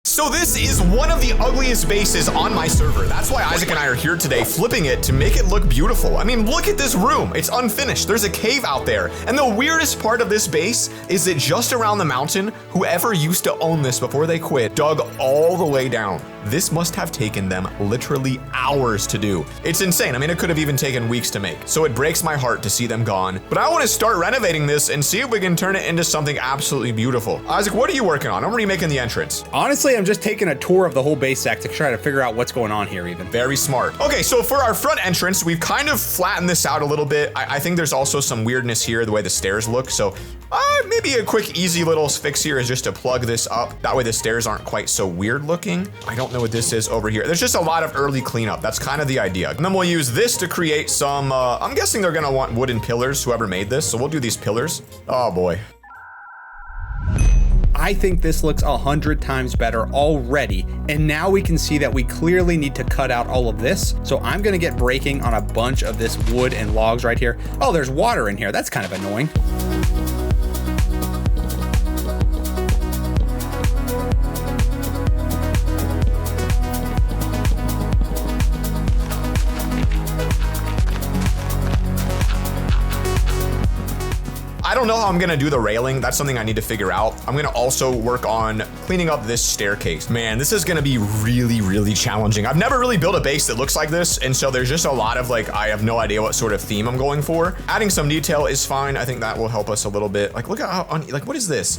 So this is one of the ugliest bases on my server. That's why Isaac and I are here today, flipping it to make it look beautiful. I mean, look at this room. It's unfinished. There's a cave out there. And the weirdest part of this base is that just around the mountain, whoever used to own this before they quit, dug all the way down. This must have taken them literally hours to do. It's insane. I mean, it could have even taken weeks to make. So it breaks my heart to see them gone. But I want to start renovating this and see if we can turn it into something absolutely beautiful. Isaac, what are you working on? I'm remaking the entrance. Honestly, I'm just taking a tour of the whole base, Zach, to try to figure out what's going on here even. Very smart. Okay, so for our front entrance, we've kind of flattened this out a little bit. I think there's also some weirdness here, the way the stairs look. So maybe a quick, easy little fix here is just to plug this up. That way the stairs aren't quite so weird looking. I don't know what this is over here. There's just a lot of early cleanup. That's kind of the idea. And then we'll use this to create some, I'm guessing they're gonna want wooden pillars, whoever made this. So we'll do these pillars. Oh boy. I think this looks 100 times better already. And now we can see that we clearly need to cut out all of this. So I'm gonna get breaking on a bunch of this wood and logs right here. Oh, there's water in here. That's kind of annoying. I don't know how I'm gonna do the railing. That's something I need to figure out. I'm gonna also work on cleaning up this staircase. Man, this is gonna be really, really challenging. I've never really built a base that looks like this, and so there's just a lot of like, I have no idea what sort of theme I'm going for. Adding some detail is fine. I think that will help us a little bit. Like, look at how, like, what is this?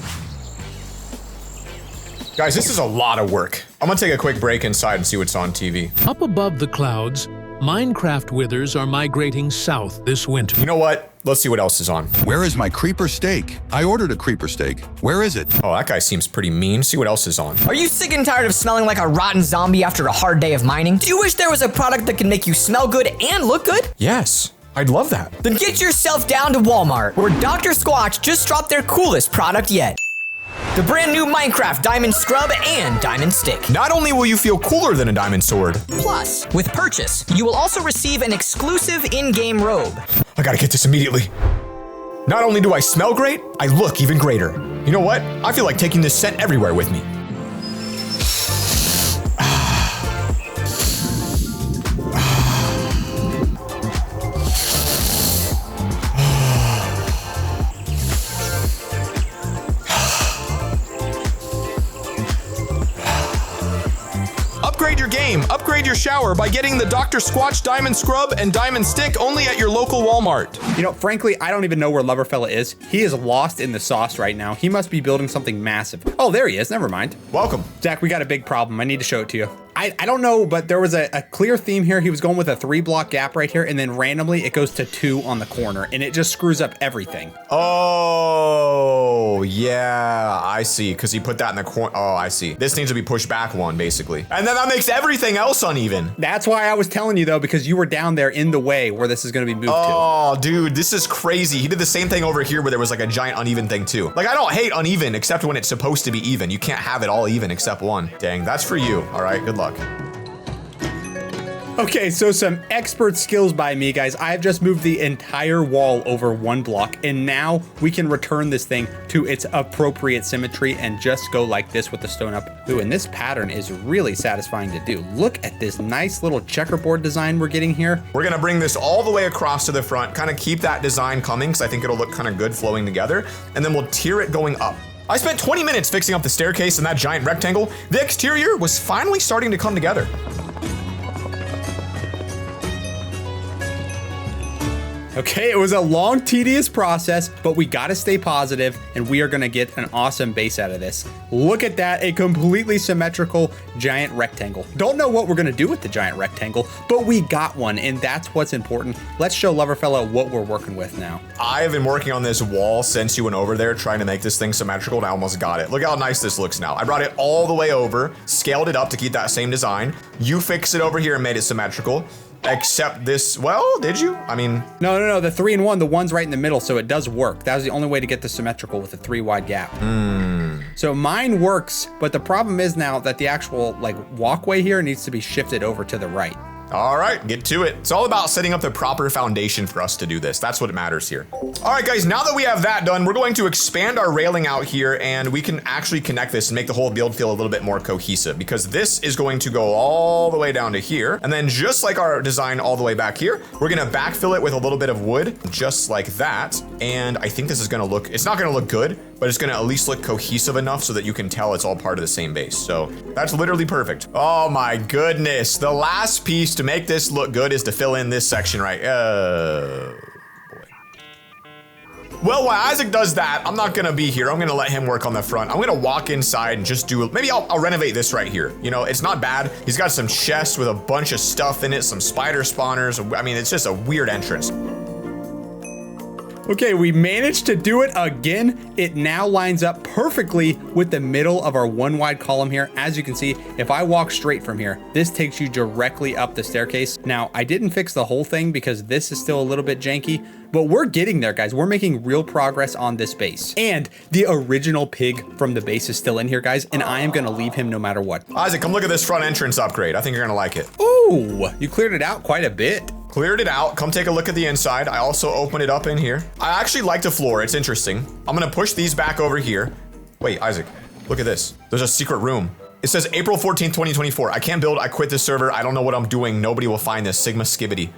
Guys, this is a lot of work. I'm gonna take a quick break inside and see what's on TV. Up above the clouds, Minecraft withers are migrating south this winter. You know what? Let's see what else is on. Where is my creeper steak? I ordered a creeper steak. Where is it? Oh, that guy seems pretty mean. See what else is on. Are you sick and tired of smelling like a rotten zombie after a hard day of mining? Do you wish there was a product that can make you smell good and look good? Yes, I'd love that. Then get yourself down to Walmart, where Dr. Squatch just dropped their coolest product yet. The brand new Minecraft Diamond Scrub and Diamond Stick. Not only will you feel cooler than a diamond sword. Plus, with purchase, you will also receive an exclusive in-game robe. I gotta get this immediately. Not only do I smell great, I look even greater. You know what? I feel like taking this scent everywhere with me. Upgrade your game, upgrade your shower by getting the Dr. Squatch Diamond Scrub and Diamond Stick only at your local Walmart. You know, frankly, I don't even know where LoverFella is. He is lost in the sauce right now. He must be building something massive. Oh, there he is. Never mind. Welcome. Zach, we got a big problem. I need to show it to you. I don't know, but there was a clear theme here. He was going with a 3-block gap right here, and then randomly it goes to 2 on the corner, and it just screws up everything. Oh, yeah, I see, because he put that in the corner. Oh, I see. This needs to be pushed back 1, basically. And then that makes everything else uneven. That's why I was telling you, though, because you were down there in the way where this is going to be moved to. Oh, dude, this is crazy. He did the same thing over here where there was like a giant uneven thing, too. Like, I don't hate uneven, except when it's supposed to be even. You can't have it all even except 1. Dang, that's for you. All right, good luck. Okay, so some expert skills by me, guys. I have just moved the entire wall over 1 block, and now we can return this thing to its appropriate symmetry and just go like this with the stone up. Ooh, and this pattern is really satisfying to do. Look at this nice little checkerboard design we're getting here. We're gonna bring this all the way across to the front, kind of keep that design coming, because I think it'll look kind of good flowing together, and then we'll tier it going up. I spent 20 minutes fixing up the staircase and that giant rectangle. The exterior was finally starting to come together. Okay, it was a long, tedious process, but we gotta stay positive, and we are gonna get an awesome base out of this. Look at that, a completely symmetrical giant rectangle. Don't know what we're gonna do with the giant rectangle, but we got one, and that's what's important. Let's show LoverFella what we're working with now. I have been working on this wall since you went over there, trying to make this thing symmetrical, and I almost got it. Look how nice this looks now. I brought it all the way over, scaled it up to keep that same design. You fixed it over here and made it symmetrical. Except this, well, did you? I mean. No, the 3-in-1, the one's right in the middle, so it does work. That was the only way to get the symmetrical with a 3-wide gap. So mine works, but the problem is now that the actual like walkway here needs to be shifted over to the right. All right, get to it. It's all about setting up the proper foundation for us to do this. That's what matters here. All right, guys, now that we have that done, we're going to expand our railing out here, and we can actually connect this and make the whole build feel a little bit more cohesive, because this is going to go all the way down to here. And then just like our design all the way back here, we're gonna backfill it with a little bit of wood, just like that. And I think this is gonna look, it's not gonna look good, but it's gonna at least look cohesive enough so that you can tell it's all part of the same base. So that's literally perfect. Oh my goodness. The last piece to make this look good is to fill in this section right. Boy. Well, while Isaac does that, I'm not gonna be here. I'm gonna let him work on the front. I'm gonna walk inside and just do, maybe I'll renovate this right here. You know, it's not bad. He's got some chests with a bunch of stuff in it, some spider spawners. I mean, it's just a weird entrance. Okay, we managed to do it again. It now lines up perfectly with the middle of our one wide column here. As you can see, if I walk straight from here, this takes you directly up the staircase. Now, I didn't fix the whole thing because this is still a little bit janky, but we're getting there, guys. We're making real progress on this base. And the original pig from the base is still in here, guys, and I am gonna leave him no matter what. Isaac, come look at this front entrance upgrade. I think you're gonna like it. Ooh, you cleared it out quite a bit. Cleared it out. Come take a look at the inside. I also opened it up in here. I actually like the floor. It's interesting. I'm gonna push these back over here. Wait, Isaac, look at this. There's a secret room. It says April 14th, 2024. I can't build. I quit this server. I don't know what I'm doing. Nobody will find this. Sigma Skibbity.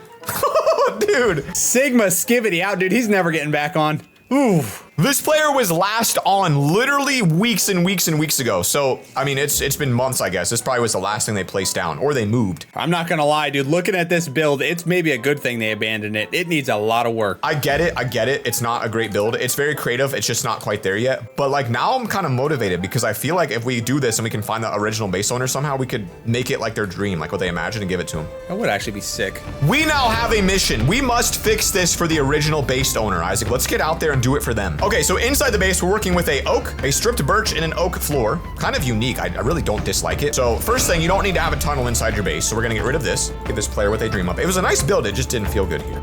Dude. Sigma Skibbity out, dude. He's never getting back on. Ooh. This player was last on literally weeks and weeks and weeks ago. So, I mean, it's been months, I guess. This probably was the last thing they placed down, or they moved. I'm not gonna lie, dude. Looking at this build, it's maybe a good thing they abandoned it. It needs a lot of work. I get it. I get it. It's not a great build. It's very creative. It's just not quite there yet. But like now I'm kind of motivated because I feel like if we do this and we can find the original base owner somehow, we could make it like their dream, like what they imagined, and give it to them. That would actually be sick. We now have a mission. We must fix this for the original base owner, Isaac. Let's get out there and do it for them. Okay, so inside the base, we're working with a oak, a stripped birch, and an oak floor. Kind of unique. I really don't dislike it. So first thing, you don't need to have a tunnel inside your base. So we're gonna get rid of this. Give this player what they dream up. It was a nice build. It just didn't feel good here.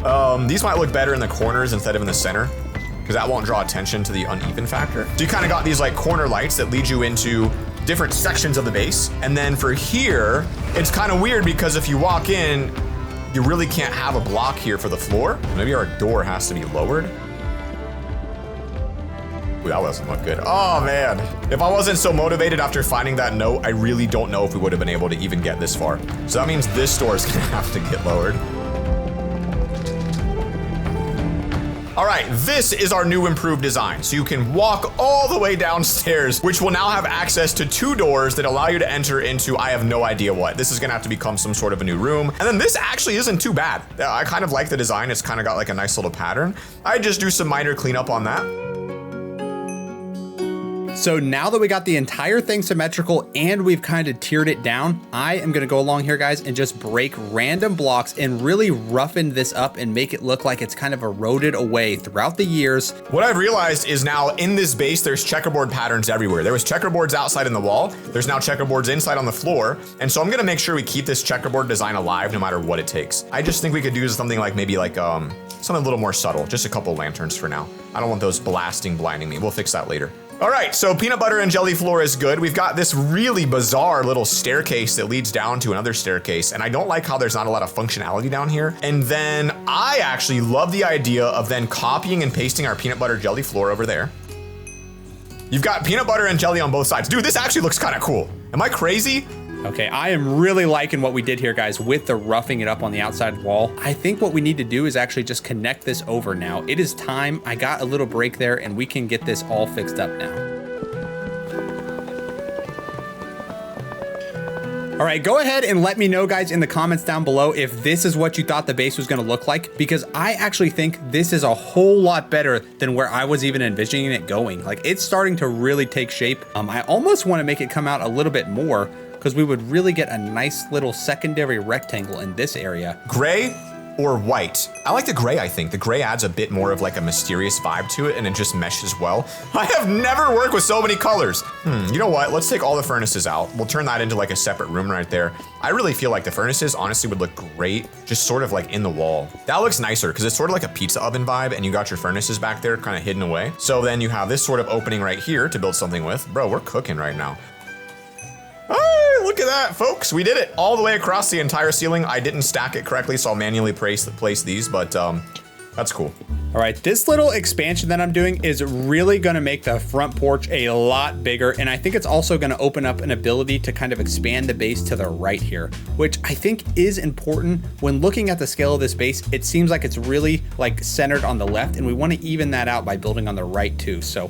These might look better in the corners instead of in the center, because that won't draw attention to the uneven factor. So you kind of got these like corner lights that lead you into different sections of the base. And then for here, it's kind of weird because if you walk in, you really can't have a block here for the floor. Maybe our door has to be lowered. Ooh, that doesn't look good. Oh man. If I wasn't so motivated after finding that note, I really don't know if we would have been able to even get this far. So that means this door is gonna have to get lowered. All right, this is our new improved design. So you can walk all the way downstairs, which will now have access to 2 doors that allow you to enter into, I have no idea what. This is gonna have to become some sort of a new room. And then this actually isn't too bad. I kind of like the design. It's kind of got like a nice little pattern. I just do some minor cleanup on that. So now that we got the entire thing symmetrical and we've kind of tiered it down, I am gonna go along here, guys, and just break random blocks and really roughen this up and make it look like it's kind of eroded away throughout the years. What I've realized is now in this base, there's checkerboard patterns everywhere. There was checkerboards outside in the wall. There's now checkerboards inside on the floor. And so I'm gonna make sure we keep this checkerboard design alive no matter what it takes. I just think we could do something like maybe like something a little more subtle, just a couple lanterns for now. I don't want those blinding me. We'll fix that later. All right, so peanut butter and jelly floor is good. We've got this really bizarre little staircase that leads down to another staircase, and I don't like how there's not a lot of functionality down here. And then I actually love the idea of then copying and pasting our peanut butter jelly floor over there. You've got peanut butter and jelly on both sides. Dude, this actually looks kind of cool. Am I crazy? Okay, I am really liking what we did here, guys, with the roughing it up on the outside wall. I think what we need to do is actually just connect this over now. It is time. I got a little break there, and we can get this all fixed up now. All right, go ahead and let me know, guys, in the comments down below if this is what you thought the base was gonna look like, because I actually think this is a whole lot better than where I was even envisioning it going. Like, it's starting to really take shape. I almost wanna make it come out a little bit more, because we would really get a nice little secondary rectangle in this area. Gray or white? I like the gray, I think. The gray adds a bit more of like a mysterious vibe to it, and it just meshes well. I have never worked with so many colors. You know what? Let's take all the furnaces out. We'll turn that into like a separate room right there. I really feel like the furnaces honestly would look great, just sort of like in the wall. That looks nicer because it's sort of like a pizza oven vibe, and you got your furnaces back there kind of hidden away. So then you have this sort of opening right here to build something with. Bro, we're cooking right now. Look look at that, folks. We did it all the way across the entire ceiling. I didn't stack it correctly, so I'll manually place these, but that's cool. All right, this little expansion that I'm doing is really gonna make the front porch a lot bigger, and I think it's also gonna open up an ability to kind of expand the base to the right here, which I think is important. When looking at the scale of this base, it seems like it's really like centered on the left, and we wanna even that out by building on the right too, so.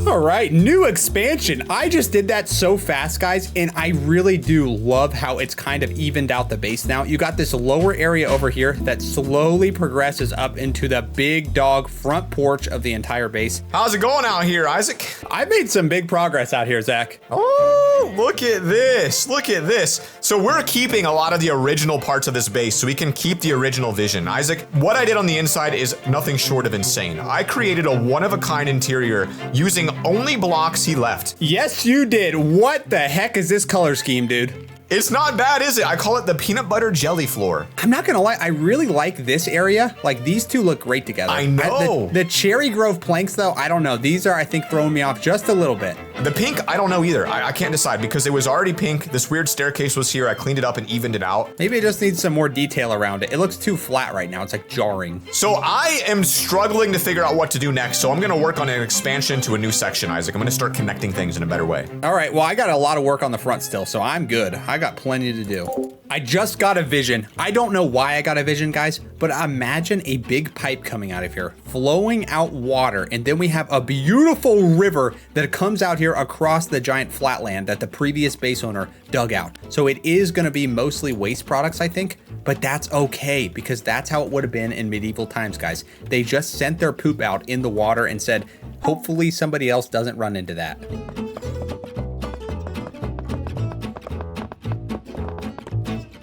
All right, new expansion. I just did that so fast, guys, and I really do love how it's kind of evened out the base now. You got this lower area over here that slowly progresses up into the big dog front porch of the entire base. How's it going out here, Isaac? I made some big progress out here, Zach. Oh, look at this. Look at this. So we're keeping a lot of the original parts of this base so we can keep the original vision. Isaac, what I did on the inside is nothing short of insane. I created a one-of-a-kind interior using only blocks he left. Yes, you did. What the heck is this color scheme, dude? It's not bad, is it? I call it the peanut butter jelly floor. I'm not gonna lie, I really like this area. Like, these two look great together. I know. The Cherry Grove planks, though, I don't know. These are, I think, throwing me off just a little bit. The pink, I don't know either. I can't decide because it was already pink. This weird staircase was here. I cleaned it up and evened it out. Maybe it just needs some more detail around it. It looks too flat right now. It's like jarring. So I am struggling to figure out what to do next. So I'm gonna work on an expansion to a new section, Isaac. I'm gonna start connecting things in a better way. All right, well, I got a lot of work on the front still, so I'm good. I got plenty to do. I just got a vision. I don't know why I got a vision, guys, but imagine a big pipe coming out of here, flowing out water, and then we have a beautiful river that comes out here across the giant flatland that the previous base owner dug out. So it is gonna be mostly waste products, I think, but that's okay because that's how it would have been in medieval times, guys. They just sent their poop out in the water and said, hopefully somebody else doesn't run into that.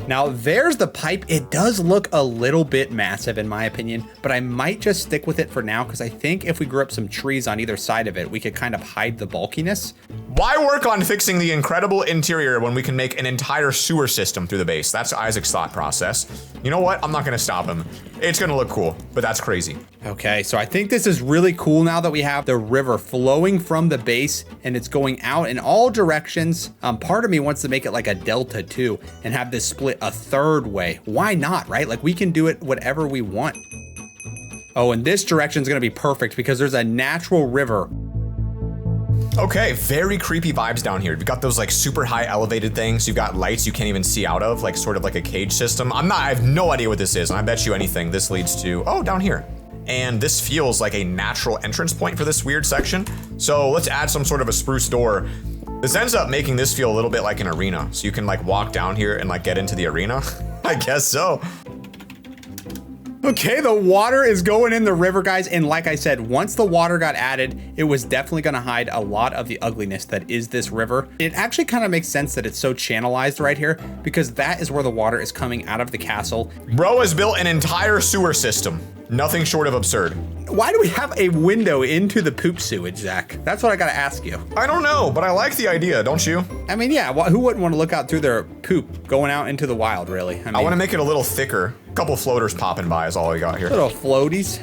Now there's the pipe. It does look a little bit massive in my opinion, but I might just stick with it for now because I think if we grew up some trees on either side of it, we could kind of hide the bulkiness. Why work on fixing the incredible interior when we can make an entire sewer system through the base? That's Isaac's thought process. You know what? I'm not gonna stop him. It's gonna look cool, but that's crazy. Okay, so I think this is really cool now that we have the river flowing from the base and it's going out in all directions. Part of me wants to make it like a delta too and have this split a third way. Why not, right? Like we can do it whatever we want. Oh, and this direction is gonna be perfect because there's a natural river. Okay, very creepy vibes down here. You've got those like super high elevated things. You've got lights you can't even see out of, like sort of like a cage system. I have no idea what this is, and I bet you anything this leads to, oh, down here. And this feels like a natural entrance point for this weird section. So let's add some sort of a spruce door. This ends up making this feel a little bit like an arena. So you can like walk down here and like get into the arena. I guess so. Okay, the water is going in the river, guys. And like I said, once the water got added, it was definitely gonna hide a lot of the ugliness that is this river. It actually kind of makes sense that it's so channelized right here because that is where the water is coming out of the castle. Bro has built an entire sewer system. Nothing short of absurd. Why do we have a window into the poop sewage, Zach? That's what I gotta ask you. I don't know, but I like the idea, don't you? I mean, yeah, who wouldn't want to look out through their poop going out into the wild, really? I want to make it a little thicker. A couple floaters popping by is all we got here. Little floaties.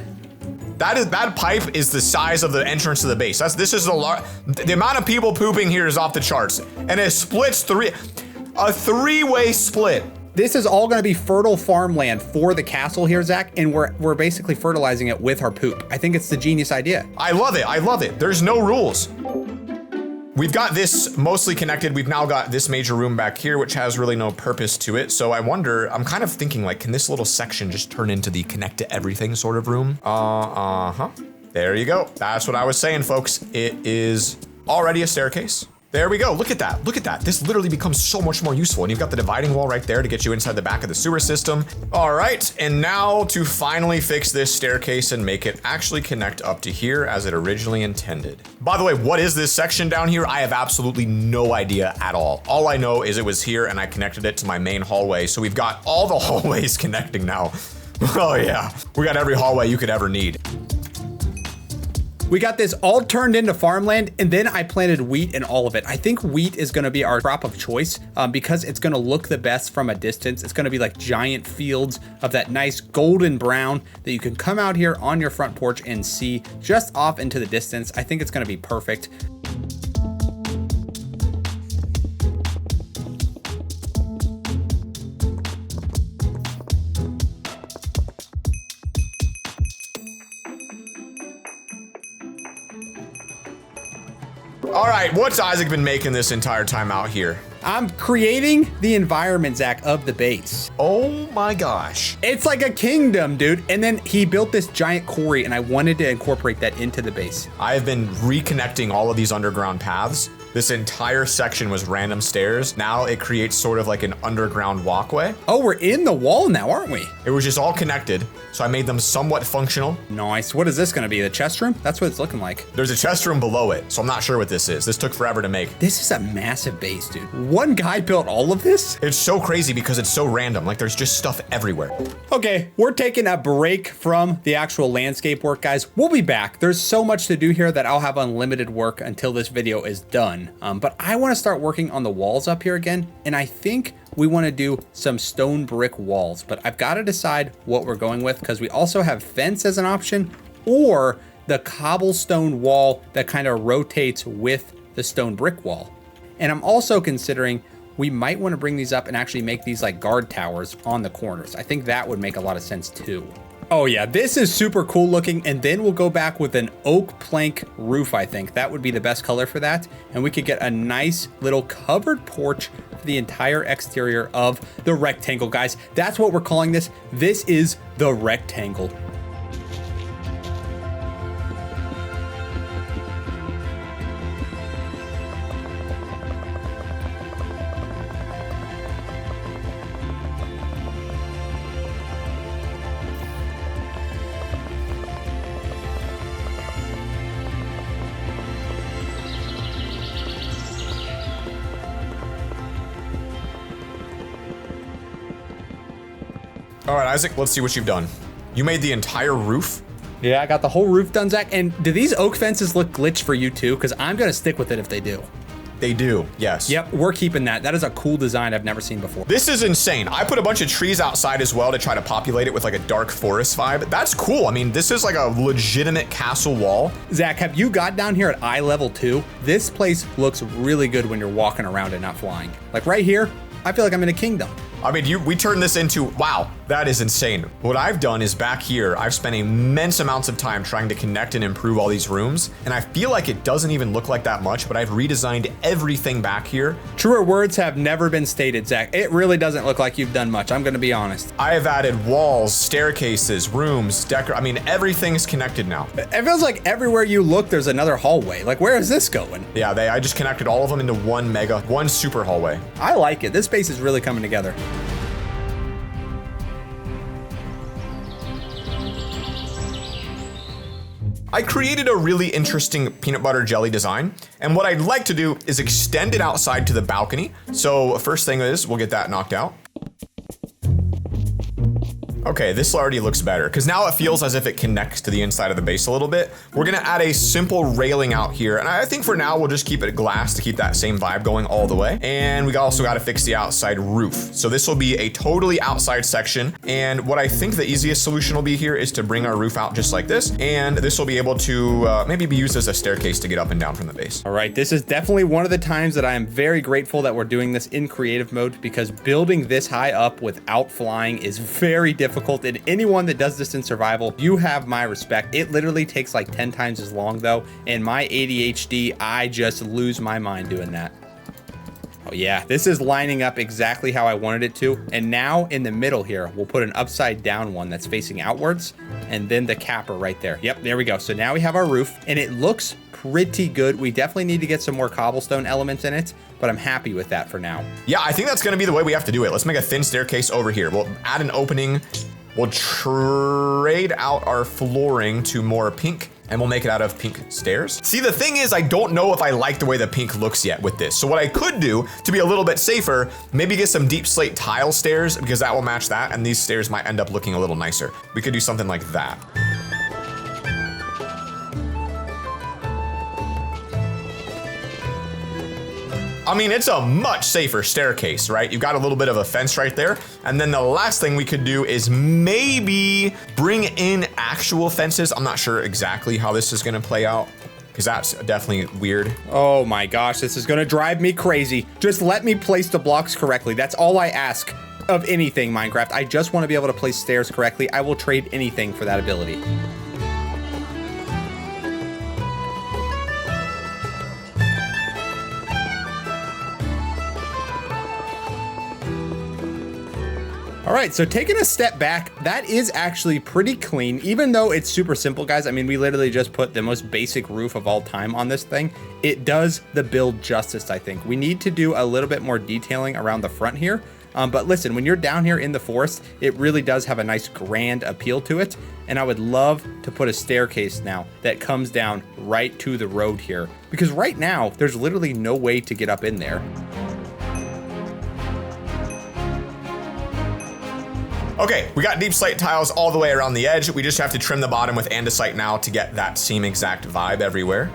That pipe is the size of the entrance to the base. This is the amount of people pooping here is off the charts, and it splits a three-way split. This is all gonna be fertile farmland for the castle here, Zach, and we're basically fertilizing it with our poop. I think it's the genius idea. I love it, I love it. There's no rules. We've got this mostly connected. We've now got this major room back here, which has really no purpose to it. So I wonder, I'm kind of thinking like, can this little section just turn into the connect to everything sort of room? There you go. That's what I was saying, folks. It is already a staircase. There we go. Look at that. Look at that. This literally becomes so much more useful. And you've got the dividing wall right there to get you inside the back of the sewer system. All right. And now to finally fix this staircase and make it actually connect up to here as it originally intended. By the way, what is this section down here? I have absolutely no idea at all. All I know is it was here and I connected it to my main hallway. So we've got all the hallways connecting now. Oh yeah. We got every hallway you could ever need. We got this all turned into farmland, and then I planted wheat in all of it. I think wheat is gonna be our crop of choice because it's gonna look the best from a distance. It's gonna be like giant fields of that nice golden brown that you can come out here on your front porch and see just off into the distance. I think it's gonna be perfect. right, what's Isaac been making this entire time out here? I'm creating the environment, Zach, of the base. Oh my gosh. It's like a kingdom, dude. And then he built this giant quarry, and I wanted to incorporate that into the base. I have been reconnecting all of these underground paths. This entire section was random stairs. Now it creates sort of like an underground walkway. Oh, we're in the wall now, aren't we? It was just all connected, so I made them somewhat functional. Nice. What is this gonna be? The chest room? That's what it's looking like. There's a chest room below it, so I'm not sure what this is. This took forever to make. This is a massive base, dude. One guy built all of this? It's so crazy because it's so random. Like there's just stuff everywhere. Okay, we're taking a break from the actual landscape work, guys. We'll be back. There's so much to do here that I'll have unlimited work until this video is done. But I want to start working on the walls up here again, and I think we want to do some stone brick walls, but I've got to decide what we're going with because we also have fence as an option or the cobblestone wall that kind of rotates with the stone brick wall. And I'm also considering we might want to bring these up and actually make these like guard towers on the corners. I think that would make a lot of sense too. Oh yeah, this is super cool looking. And then we'll go back with an oak plank roof. I think that would be the best color for that. And we could get a nice little covered porch for the entire exterior of the rectangle, guys. That's what we're calling this. This is the rectangle. All right, Isaac, let's see what you've done. You made the entire roof? Yeah, I got the whole roof done, Zach. And do these oak fences look glitched for you too? Because I'm going to stick with it if they do. They do, yes. Yep, we're keeping that. That is a cool design I've never seen before. This is insane. I put a bunch of trees outside as well to try to populate it with like a dark forest vibe. That's cool. I mean, this is like a legitimate castle wall. Zach, have you got down here at eye level too? This place looks really good when you're walking around and not flying. Like right here, I feel like I'm in a kingdom. I mean, we turned this into, wow, that is insane. What I've done is back here, I've spent immense amounts of time trying to connect and improve all these rooms. And I feel like it doesn't even look like that much, but I've redesigned everything back here. Truer words have never been stated, Zach. It really doesn't look like you've done much. I'm going to be honest. I have added walls, staircases, rooms, I mean, everything's connected now. It feels like everywhere you look, there's another hallway. Like, where is this going? Yeah, I just connected all of them into one super hallway. I like it. This space is really coming together. I created a really interesting peanut butter jelly design, and what I'd like to do is extend it outside to the balcony. So first thing is, we'll get that knocked out. Okay, this already looks better because now it feels as if it connects to the inside of the base a little bit. We're gonna add a simple railing out here, and I think for now we'll just keep it glass to keep that same vibe going all the way. And we also got to fix the outside roof. So this will be a totally outside section. And what I think the easiest solution will be here is to bring our roof out just like this. And this will be able to maybe be used as a staircase to get up and down from the base. All right, this is definitely one of the times that I am very grateful that we're doing this in creative mode because building this high up without flying is very difficult. And anyone that does this in survival, you have my respect. It literally takes like 10 times as long though. And my ADHD, I just lose my mind doing that. Oh yeah, this is lining up exactly how I wanted it to. And now in the middle here, we'll put an upside down one that's facing outwards and then the capper right there. Yep, there we go. So now we have our roof and it looks pretty good. We definitely need to get some more cobblestone elements in it, but I'm happy with that for now. Yeah, I think that's gonna be the way we have to do it. Let's make a thin staircase over here. We'll add an opening. We'll trade out our flooring to more pink and we'll make it out of pink stairs. See, the thing is, I don't know if I like the way the pink looks yet with this. So what I could do to be a little bit safer, maybe get some deep slate tile stairs because that will match that. And these stairs might end up looking a little nicer. We could do something like that. I mean, it's a much safer staircase, right? You've got a little bit of a fence right there. And then the last thing we could do is maybe bring in actual fences. I'm not sure exactly how this is gonna play out because that's definitely weird. Oh my gosh, this is gonna drive me crazy. Just let me place the blocks correctly. That's all I ask of anything, Minecraft. I just wanna be able to place stairs correctly. I will trade anything for that ability. All right, so taking a step back, that is actually pretty clean, even though it's super simple, guys. I mean, we literally just put the most basic roof of all time on this thing. It does the build justice, I think. We need to do a little bit more detailing around the front here. But listen, when you're down here in the forest, it really does have a nice grand appeal to it. And I would love to put a staircase now that comes down right to the road here. Because right now, there's literally no way to get up in there. Okay, we got deep slate tiles all the way around the edge. We just have to trim the bottom with andesite now to get that same exact vibe everywhere.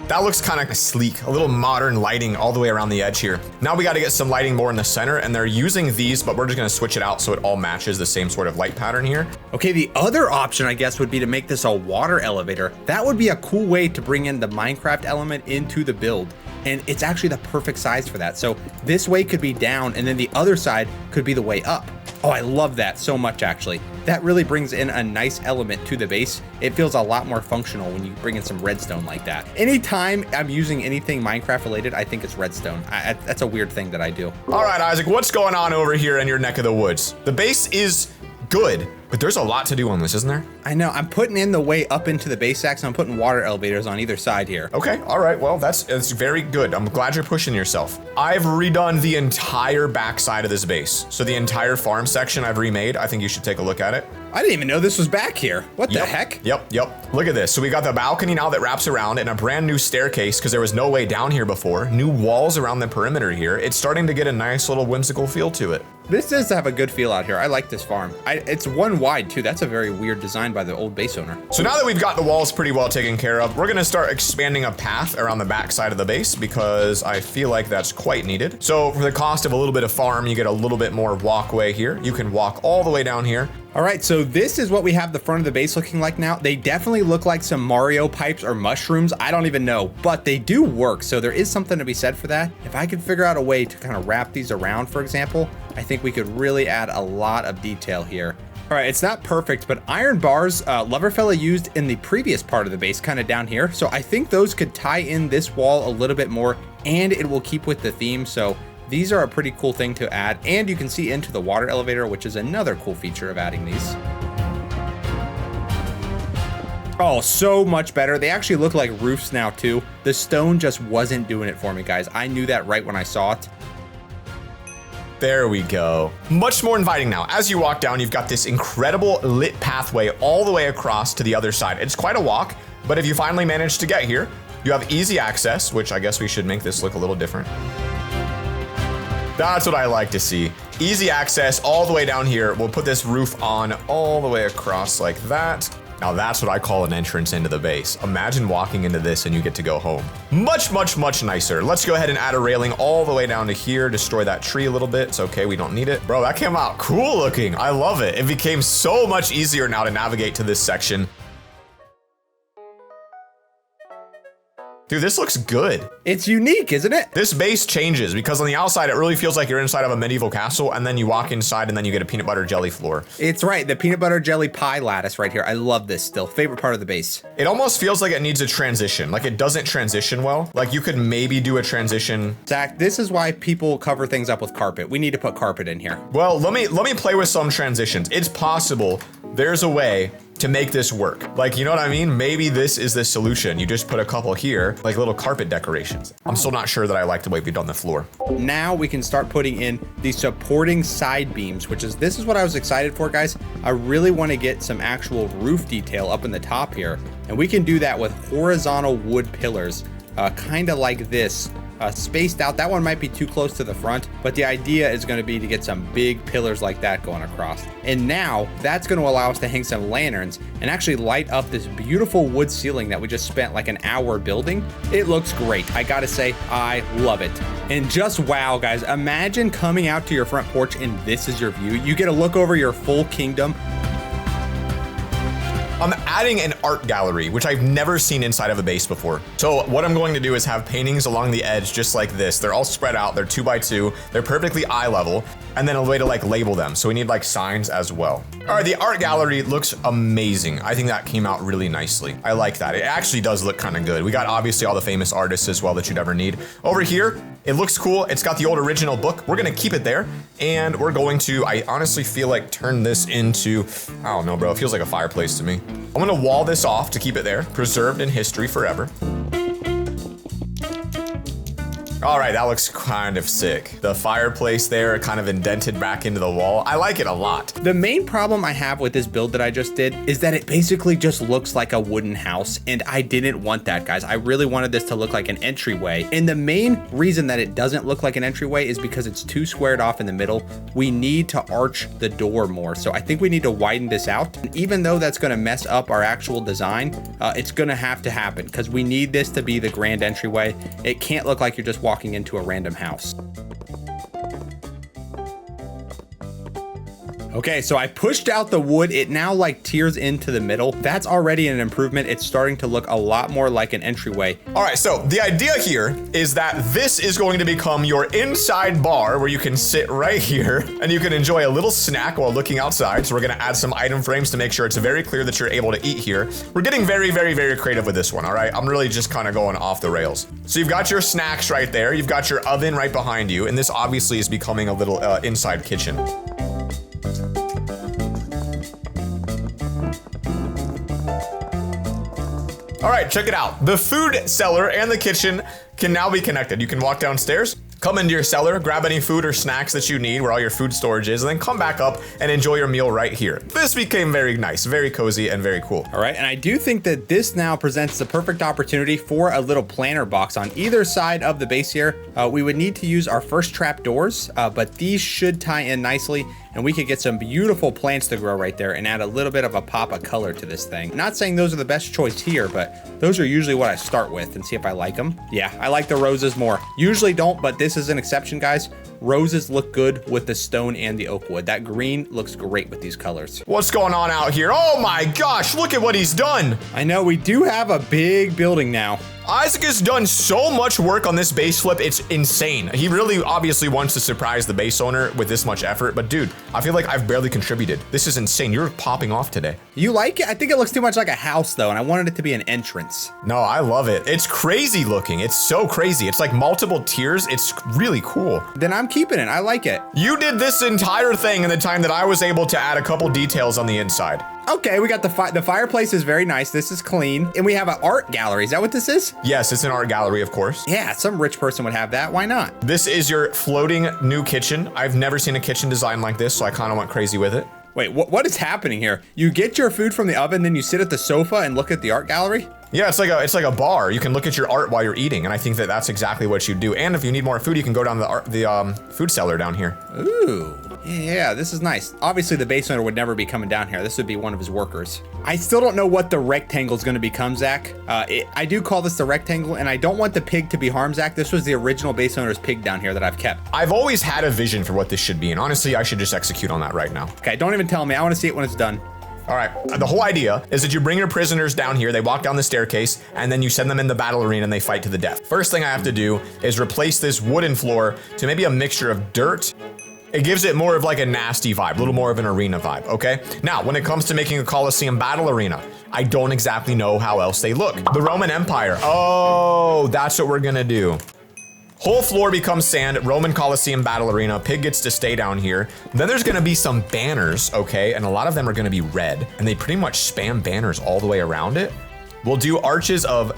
That looks kind of sleek, a little modern lighting all the way around the edge here. Now we got to get some lighting more in the center, and they're using these, but we're just going to switch it out so it all matches the same sort of light pattern here. Okay, the other option, I guess, would be to make this a water elevator. That would be a cool way to bring in the Minecraft element into the build. And it's actually the perfect size for that. So this way could be down, and then the other side could be the way up. Oh, I love that so much, actually. That really brings in a nice element to the base. It feels a lot more functional when you bring in some redstone like that. Anytime I'm using anything Minecraft related, I think it's redstone. That's a weird thing that I do. All right, Isaac, what's going on over here in your neck of the woods? The base is good, but there's a lot to do on this, isn't there? I know. I'm putting in the way up into the base stacks. I'm putting water elevators on either side here. Okay, all right. Well, that's very good. I'm glad you're pushing yourself. I've redone the entire backside of this base. So the entire farm section I've remade. I think you should take a look at it. I didn't even know this was back here. What the heck? Yep. Look at this. So we got the balcony now that wraps around and a brand new staircase because there was no way down here before. New walls around the perimeter here. It's starting to get a nice little whimsical feel to it. This does have a good feel out here. I like this farm. It's one wide too. That's a very weird design by the old base owner. So now that we've got the walls pretty well taken care of, we're gonna start expanding a path around the back side of the base because I feel like that's quite needed. So for the cost of a little bit of farm, you get a little bit more walkway here. You can walk all the way down here. All right, so this is what we have the front of the base looking like now. They definitely look like some Mario pipes or mushrooms. I don't even know, but they do work. So there is something to be said for that. If I could figure out a way to kind of wrap these around, for example, I think we could really add a lot of detail here. All right, it's not perfect, but iron bars LoverFella used in the previous part of the base, kind of down here. So I think those could tie in this wall a little bit more, and it will keep with the theme. So these are a pretty cool thing to add, and you can see into the water elevator, which is another cool feature of adding these. Oh, so much better. They actually look like roofs now too. The stone just wasn't doing it for me, guys. I knew that right when I saw it. There we go. Much more inviting now. As you walk down, you've got this incredible lit pathway all the way across to the other side. It's quite a walk, but if you finally manage to get here, you have easy access, which I guess we should make this look a little different. That's what I like to see. Easy access all the way down here. We'll put this roof on all the way across like that. Now that's what I call an entrance into the base. Imagine walking into this and you get to go home. Much, much, much nicer. Let's go ahead and add a railing all the way down to here. Destroy that tree a little bit. It's okay, we don't need it. Bro, that came out cool looking. I love it. It became so much easier now to navigate to this section. Dude, this looks good. It's unique, isn't it? This base changes because on the outside, it really feels like you're inside of a medieval castle, and then you walk inside and then you get a peanut butter jelly floor. It's right, the peanut butter jelly pie lattice right here. I love this still. Favorite part of the base. It almost feels like it needs a transition. Like it doesn't transition well. Like you could maybe do a transition. Zach, this is why people cover things up with carpet. We need to put carpet in here. Well, let me play with some transitions. It's possible there's a way to make this work. Like, you know what I mean? Maybe this is the solution. You just put a couple here, like little carpet decorations. I'm still not sure that I like the way we've done the floor. Now we can start putting in the supporting side beams, this is what I was excited for, guys. I really want to get some actual roof detail up in the top here. And we can do that with horizontal wood pillars, kind of like this. Spaced out. That one might be too close to the front, but the idea is going to be to get some big pillars like that going across. And now that's going to allow us to hang some lanterns and actually light up this beautiful wood ceiling that we just spent like an hour building. It looks great. I gotta say, I love it. And just wow, guys, imagine coming out to your front porch and this is your view. You get a look over your full kingdom. I'm adding an art gallery, which I've never seen inside of a base before. So what I'm going to do is have paintings along the edge just like this. They're all spread out, they're 2x2, they're perfectly eye level, and then a way to like label them. So we need like signs as well. All right, the art gallery looks amazing. I think that came out really nicely. I like that. It actually does look kind of good. We got obviously all the famous artists as well that you'd ever need. Over here, it looks cool. It's got the old original book. We're gonna keep it there, and we're going to, I honestly feel like, turn this into, I don't know, bro, it feels like a fireplace to me. I'm gonna wall this off to keep it there, preserved in history forever. All right, that looks kind of sick. The fireplace there kind of indented back into the wall. I like it a lot. The main problem I have with this build that I just did is that it basically just looks like a wooden house, and I didn't want that, guys. I really wanted this to look like an entryway. And the main reason that it doesn't look like an entryway is because it's too squared off in the middle. We need to arch the door more. So I think we need to widen this out. And even though that's gonna mess up our actual design, it's gonna have to happen because we need this to be the grand entryway. It can't look like you're just walking into a random house. Okay, so I pushed out the wood. It now like tears into the middle. That's already an improvement. It's starting to look a lot more like an entryway. All right, so the idea here is that this is going to become your inside bar where you can sit right here and you can enjoy a little snack while looking outside. So we're gonna add some item frames to make sure it's very clear that you're able to eat here. We're getting very, very, very creative with this one, all right? I'm really just kind of going off the rails. So you've got your snacks right there. You've got your oven right behind you. And this obviously is becoming a little inside kitchen. All right, check it out. The food cellar and the kitchen can now be connected. You can walk downstairs, come into your cellar, grab any food or snacks that you need where all your food storage is, and then come back up and enjoy your meal right here. This became very nice, very cozy, and very cool. All right, and I do think that this now presents the perfect opportunity for a little planter box on either side of the base here. We would need to use our first trap doors, but these should tie in nicely, and we could get some beautiful plants to grow right there and add a little bit of a pop of color to this thing. Not saying those are the best choice here, but those are usually what I start with and see if I like them. Yeah, I like the roses more. Usually don't, but this is an exception, guys. Roses look good with the stone and the oak wood. That green looks great with these colors. What's going on out here? Oh my gosh, look at what he's done. I know, we do have a big building now. Isaac has done so much work on this base flip, it's insane. He really obviously wants to surprise the base owner with this much effort, but dude, I feel like I've barely contributed. This is insane. You're popping off today. You like it? I think it looks too much like a house though, and I wanted it to be an entrance. No, I love it. It's crazy looking. It's so crazy. It's like multiple tiers. It's really cool. Then I'm keeping it. I like it. You did this entire thing in the time that I was able to add a couple details on the inside. Okay, we got the fireplace is very nice. This is clean. And we have an art gallery. Is that what this is? Yes, it's an art gallery, of course. Yeah, some rich person would have that. Why not? This is your floating new kitchen. I've never seen a kitchen design like this, so I kind of went crazy with it. Wait, what is happening here? You get your food from the oven, then you sit at the sofa and look at the art gallery? Yeah, it's like a bar. You can look at your art while you're eating, and I think that that's exactly what you do. And if you need more food, you can go down the food cellar down here. Ooh. Yeah, this is nice. Obviously, the base owner would never be coming down here. This would be one of his workers. I still don't know what the rectangle is going to become, Zach. I do call this the rectangle, and I don't want the pig to be harmed, Zach. This was the original base owner's pig down here that I've kept. I've always had a vision for what this should be, and honestly, I should just execute on that right now. Okay, don't even tell me. I want to see it when it's done. All right, the whole idea is that you bring your prisoners down here, they walk down the staircase, and then you send them in the battle arena and they fight to the death. First thing I have to do is replace this wooden floor to maybe a mixture of dirt. It gives it more of like a nasty vibe, a little more of an arena vibe, okay? Now, when it comes to making a Coliseum battle arena, I don't exactly know how else they look. The Roman Empire, oh, that's what we're gonna do. Whole floor becomes sand, Roman Coliseum battle arena, pig gets to stay down here. Then there's gonna be some banners, okay? And a lot of them are gonna be red, and they pretty much spam banners all the way around it. We'll do arches of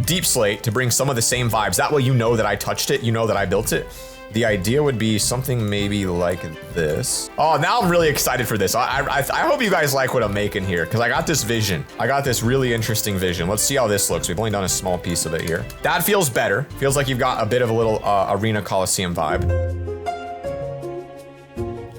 deep slate to bring some of the same vibes. That way you know that I touched it, you know that I built it. The idea would be something maybe like this. Oh, now I'm really excited for this. I hope you guys like what I'm making here, because I got this vision. I got this really interesting vision. Let's see how this looks. We've only done a small piece of it here. That feels better. Feels like you've got a bit of a little arena Coliseum vibe.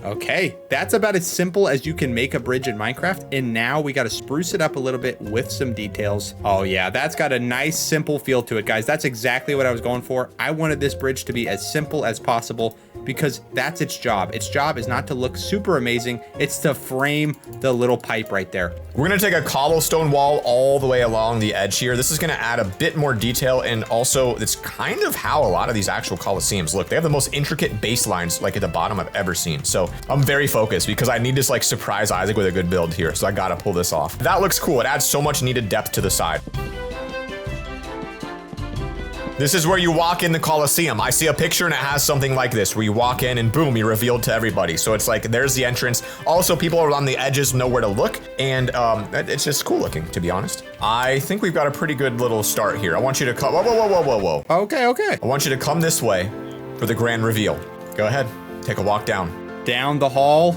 Okay, that's about as simple as you can make a bridge in Minecraft, and now we got to spruce it up a little bit with some details. Oh yeah, that's got a nice simple feel to it, guys. That's exactly what I was going for. I wanted this bridge to be as simple as possible, because that's its job. Its job is not to look super amazing. It's to frame the little pipe right there. We're gonna take a cobblestone wall all the way along the edge here. This is gonna add a bit more detail, and also it's kind of how a lot of these actual Coliseums look. They have the most intricate baselines like at the bottom I've ever seen. So I'm very focused because I need to like surprise Isaac with a good build here. So I gotta pull this off. That looks cool. It adds so much needed depth to the side. This is where you walk in the Coliseum. I see a picture and it has something like this, where you walk in and boom, you're revealed to everybody. So it's like, there's the entrance. Also, people around the edges know where to look, and it's just cool looking, to be honest. I think we've got a pretty good little start here. I want you to come, whoa. Okay. I want you to come this way for the grand reveal. Go ahead, take a walk down. Down the hall.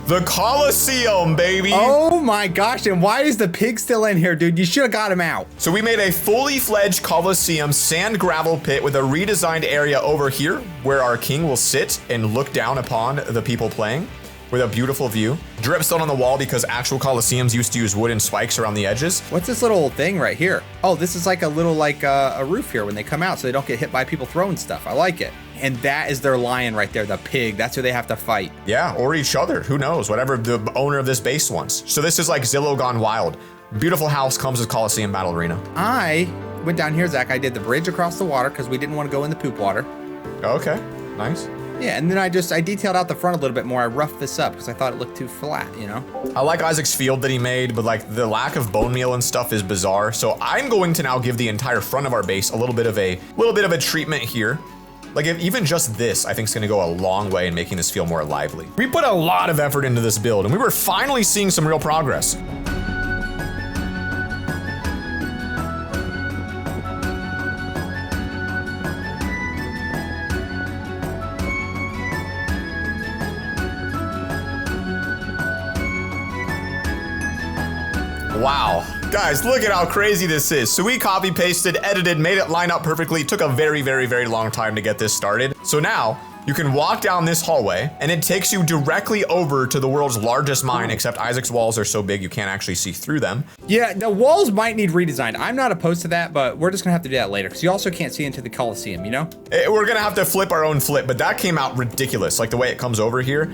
The Coliseum, baby. Oh my gosh, and why is the pig still in here, dude? You should have got him out. So we made a fully fledged Coliseum sand gravel pit with a redesigned area over here where our king will sit and look down upon the people playing with a beautiful view. Dripstone on the wall because actual Coliseums used to use wooden spikes around the edges. What's this little thing right here? Oh, this is like a little a roof here when they come out so they don't get hit by people throwing stuff. I like it. And that is their lion right there, the pig. That's who they have to fight. Yeah, or each other. Who knows? Whatever the owner of this base wants. So this is like Zillow gone wild. Beautiful house comes with Coliseum Battle Arena. I went down here, Zach. I did the bridge across the water because we didn't want to go in the poop water. Okay, nice. Yeah, and then I detailed out the front a little bit more. I roughed this up because I thought it looked too flat, you know? I like Isaac's field that he made, but like the lack of bone meal and stuff is bizarre. So I'm going to now give the entire front of our base a little bit of a treatment here. Like even just this, I think is gonna go a long way in making this feel more lively. We put a lot of effort into this build and we were finally seeing some real progress. Wow. Guys, look at how crazy this is. So we copy pasted, edited, made it line up perfectly. Took a very, very, very long time to get this started. So now you can walk down this hallway and it takes you directly over to the world's largest mine, except Isaac's walls are so big you can't actually see through them. Yeah, the walls might need redesigned. I'm not opposed to that, but we're just gonna have to do that later because you also can't see into the Coliseum, you know? We're gonna have to flip our own flip, but that came out ridiculous, like the way it comes over here.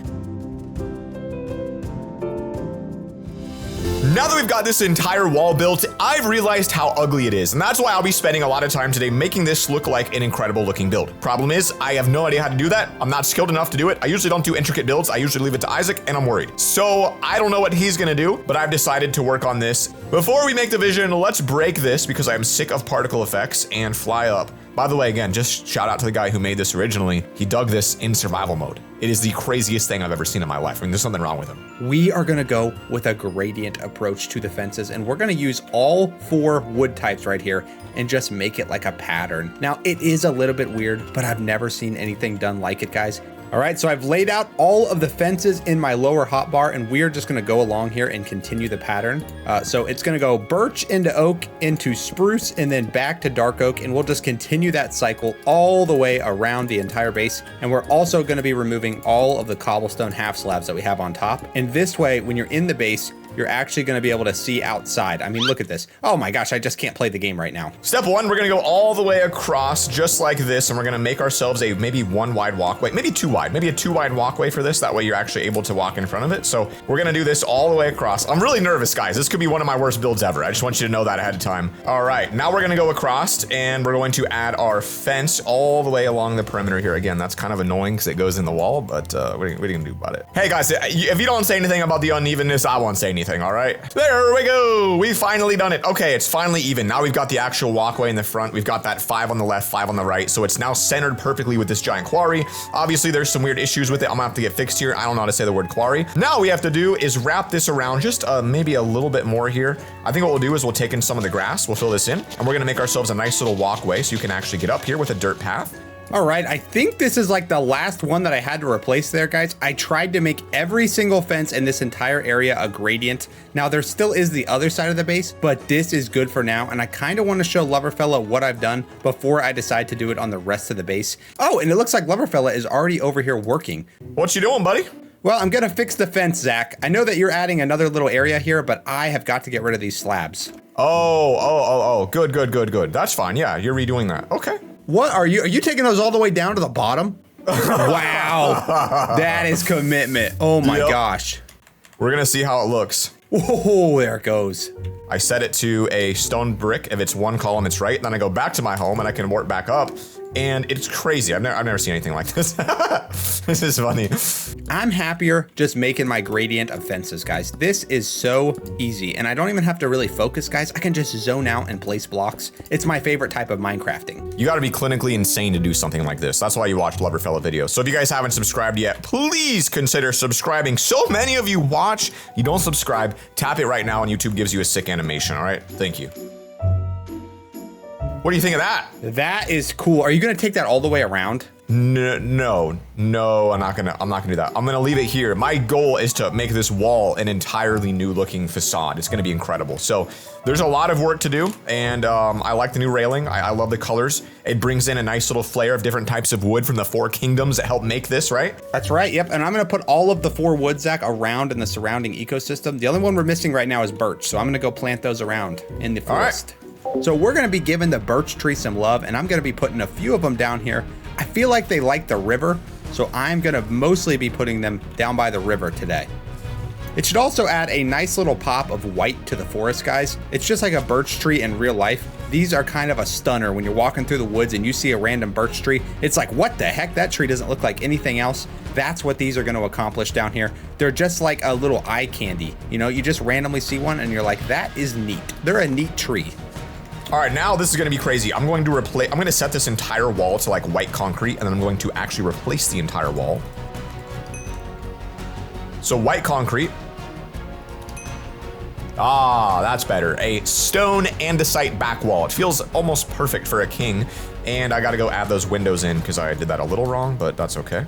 Now that we've got this entire wall built, I've realized how ugly it is, and that's why I'll be spending a lot of time today making this look like an incredible looking build. Problem is, I have no idea how to do that. I'm not skilled enough to do it. I usually don't do intricate builds. I usually leave it to Isaac, and I'm worried. So I don't know what he's gonna do, but I've decided to work on this. Before we make the vision, let's break this because I am sick of particle effects and fly up. By the way, again, just shout out to the guy who made this originally. He dug this in survival mode. It is the craziest thing I've ever seen in my life. I mean, there's something wrong with him. We are gonna go with a gradient approach to the fences, and we're gonna use all 4 wood types right here and just make it like a pattern. Now, it is a little bit weird, but I've never seen anything done like it, guys. All right, so I've laid out all of the fences in my lower hotbar, and we're just gonna go along here and continue the pattern. So it's gonna go birch into oak, into spruce, and then back to dark oak, and we'll just continue that cycle all the way around the entire base. And we're also gonna be removing all of the cobblestone half slabs that we have on top. And this way, when you're in the base, you're actually gonna be able to see outside. I mean, look at this. Oh my gosh, I just can't play the game right now. Step 1, we're gonna go all the way across just like this, and we're gonna make ourselves a maybe 1 wide walkway, maybe 2 wide, maybe a 2 wide walkway for this. That way you're actually able to walk in front of it. So we're gonna do this all the way across. I'm really nervous, guys. This could be one of my worst builds ever. I just want you to know that ahead of time. All right, now we're gonna go across and we're going to add our fence all the way along the perimeter here. Again, that's kind of annoying because it goes in the wall, but what are you gonna do about it? Hey guys, if you don't say anything about the unevenness, I won't say anything, all right? There we go. We've finally done it. Okay, it's finally even. Now we've got the actual walkway in the front. We've got that 5 on the left, 5 on the right. So it's now centered perfectly with this giant quarry. Obviously, there's some weird issues with it. I'm gonna have to get fixed here. I don't know how to say the word quarry. Now what we have to do is wrap this around just maybe a little bit more here. I think what we'll do is we'll take in some of the grass. We'll fill this in, and we're gonna make ourselves a nice little walkway so you can actually get up here with a dirt path. All right, I think this is like the last one that I had to replace there, guys. I tried to make every single fence in this entire area a gradient. Now, there still is the other side of the base, but this is good for now, and I kind of want to show LoverFella what I've done before I decide to do it on the rest of the base. Oh, and it looks like LoverFella is already over here working. What you doing, buddy? Well, I'm gonna fix the fence, Zach. I know that you're adding another little area here, but I have got to get rid of these slabs. Oh, good. That's fine. Yeah, you're redoing that. Okay. What are you taking those all the way down to the bottom? Wow, that is commitment. Oh my gosh. We're gonna see how it looks. Whoa, there it goes. I set it to a stone brick. If it's one column, it's right. Then I go back to my home and I can warp back up. And it's crazy. I've never seen anything like this. This is funny. I'm happier just making my gradient of fences, guys. This is so easy, and I don't even have to really focus, guys. I can just zone out and place blocks. It's my favorite type of Minecrafting. You gotta be clinically insane to do something like this. That's why you watch LoverFella videos. So if you guys haven't subscribed yet, please consider subscribing. So many of you watch, you don't subscribe. Tap it right now and YouTube gives you a sick animation, all right? Thank you. What do you think of that? That is cool. Are you gonna take that all the way around? No, I'm not gonna do that. I'm gonna leave it here. My goal is to make this wall an entirely new looking facade. It's gonna be incredible. So there's a lot of work to do, and I like the new railing. I love the colors. It brings in a nice little flare of different types of wood from the 4 kingdoms that help make this, right? That's right, yep. And I'm gonna put all of the 4 wood, Zach, around in the surrounding ecosystem. The only one we're missing right now is birch, so I'm gonna go plant those around in the forest. All right. So we're gonna be giving the birch tree some love, and I'm gonna be putting a few of them down here. I feel like they like the river, so I'm gonna mostly be putting them down by the river today. It should also add a nice little pop of white to the forest, guys. It's just like a birch tree in real life. These are kind of a stunner when you're walking through the woods and you see a random birch tree. It's like, what the heck? That tree doesn't look like anything else. That's what these are gonna accomplish down here. They're just like a little eye candy. You know, you just randomly see one and you're like, that is neat. They're a neat tree. All right, now this is gonna be crazy. I'm gonna set this entire wall to like white concrete, and then I'm going to actually replace the entire wall. So white concrete. Ah, that's better. A stone andesite back wall. It feels almost perfect for a king. And I gotta go add those windows in because I did that a little wrong, but that's okay.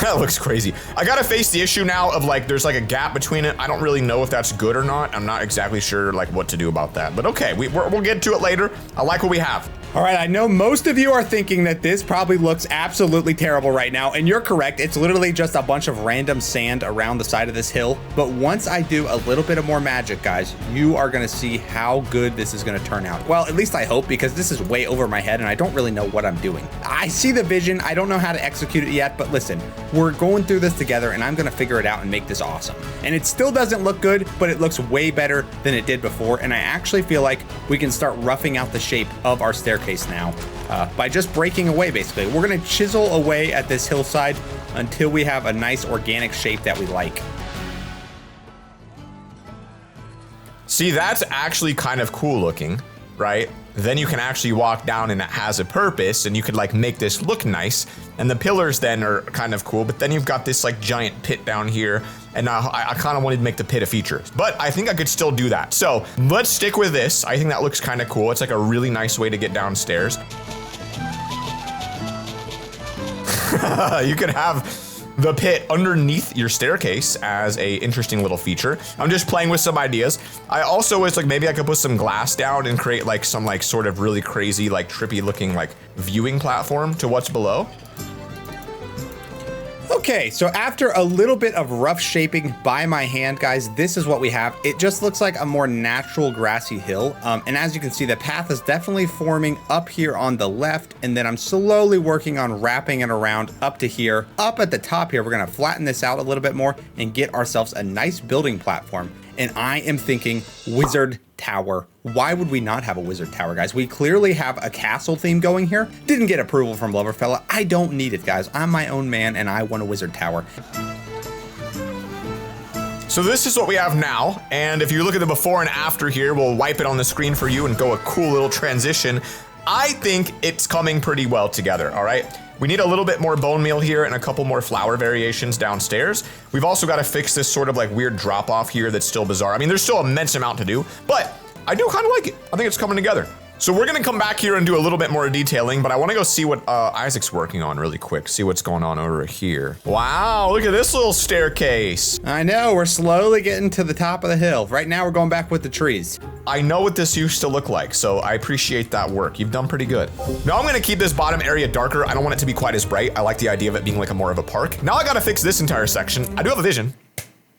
That looks crazy. I gotta face the issue now of like, there's like a gap between it. I don't really know if that's good or not. I'm not exactly sure like what to do about that, but okay, we'll get to it later. I like what we have. All right, I know most of you are thinking that this probably looks absolutely terrible right now, and you're correct. It's literally just a bunch of random sand around the side of this hill. But once I do a little bit of more magic, guys, you are gonna see how good this is gonna turn out. Well, at least I hope, because this is way over my head and I don't really know what I'm doing. I see the vision, I don't know how to execute it yet, but listen, we're going through this together and I'm gonna figure it out and make this awesome. And it still doesn't look good, but it looks way better than it did before. And I actually feel like we can start roughing out the shape of our staircase now by just breaking away. Basically, we're gonna chisel away at this hillside until we have a nice organic shape that we like. See, that's actually kind of cool looking, right? Then you can actually walk down and it has a purpose, and you could like make this look nice. And the pillars then are kind of cool, but then you've got this like giant pit down here, and I kind of wanted to make the pit a feature, but I think I could still do that. So let's stick with this. I think that looks kind of cool. It's like a really nice way to get downstairs. You could have the pit underneath your staircase as a interesting little feature. I'm just playing with some ideas. I also was like, maybe I could put some glass down and create like some like sort of really crazy, like trippy looking like viewing platform to what's below. Okay, so after a little bit of rough shaping by my hand, guys, this is what we have. It just looks like a more natural grassy hill. And as you can see, the path is definitely forming up here on the left. And then I'm slowly working on wrapping it around up to here. Up at the top here, we're gonna flatten this out a little bit more and get ourselves a nice building platform. And I am thinking wizard tower. Why would we not have a wizard tower, guys? We clearly have a castle theme going here. Didn't get approval from LoverFella. I don't need it, guys. I'm my own man and I want a wizard tower. So this is what we have now. And if you look at the before and after here, we'll wipe it on the screen for you and go a cool little transition. I think it's coming pretty well together, all right? We need a little bit more bone meal here and a couple more flower variations downstairs. We've also got to fix this sort of like weird drop off here that's still bizarre. I mean, there's still an immense amount to do, but I do kind of like it. I think it's coming together. So we're gonna come back here and do a little bit more detailing, but I wanna go see what Isaac's working on really quick, see what's going on over here. Wow, look at this little staircase. I know, we're slowly getting to the top of the hill. Right now we're going back with the trees. I know what this used to look like, so I appreciate that work. You've done pretty good. Now I'm gonna keep this bottom area darker. I don't want it to be quite as bright. I like the idea of it being like a more of a park. Now I gotta fix this entire section. I do have a vision,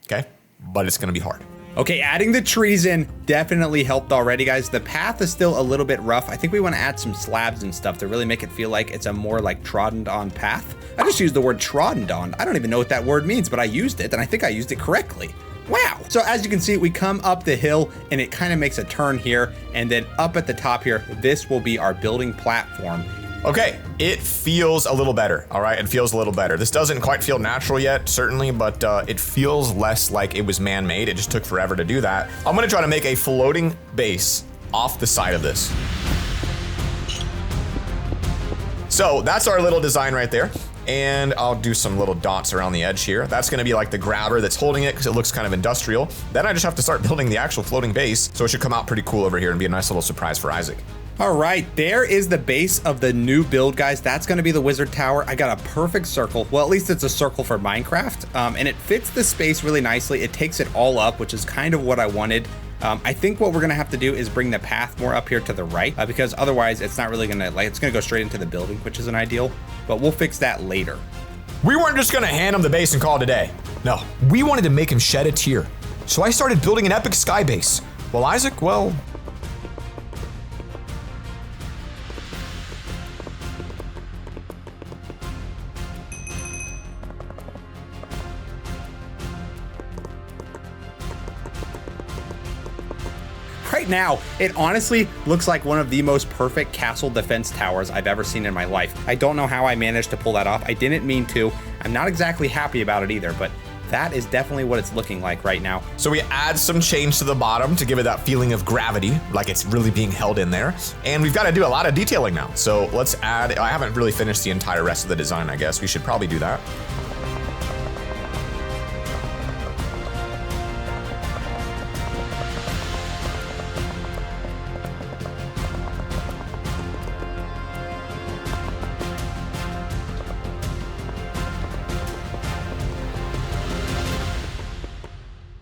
okay? But it's gonna be hard. Okay, adding the trees in definitely helped already, guys. The path is still a little bit rough. I think we want to add some slabs and stuff to really make it feel like it's a more like trodden on path. I just used the word trodden on. I don't even know what that word means, but I used it, and I think I used it correctly. Wow. So as you can see, we come up the hill and it kind of makes a turn here, and then up at the top here, this will be our building platform. Okay, it feels a little better, all right? It feels a little better. This doesn't quite feel natural yet, certainly, but it feels less like it was man-made. It just took forever to do that. I'm gonna try to make a floating base off the side of this. So that's our little design right there. And I'll do some little dots around the edge here. That's gonna be like the grabber that's holding it because it looks kind of industrial. Then I just have to start building the actual floating base, so it should come out pretty cool over here and be a nice little surprise for Isaac. All right, there is the base of the new build, guys. That's gonna be the wizard tower. I got a perfect circle. Well, at least it's a circle for Minecraft. And it fits the space really nicely. It takes it all up, which is kind of what I wanted. I think what we're gonna have to do is bring the path more up here to the right, because otherwise it's not really gonna, it's gonna go straight into the building, which isn't ideal, but we'll fix that later. We weren't just gonna hand him the base and call it a day. No, we wanted to make him shed a tear. So I started building an epic sky base. Well, Isaac, well, right now, it honestly looks like one of the most perfect castle defense towers I've ever seen in my life. I don't know how I managed to pull that off. I didn't mean to. I'm not exactly happy about it either, but that is definitely what it's looking like right now. So we add some change to the bottom to give it that feeling of gravity, like it's really being held in there. And we've got to do a lot of detailing now. So let's add, I haven't really finished the entire rest of the design, I guess. We should probably do that.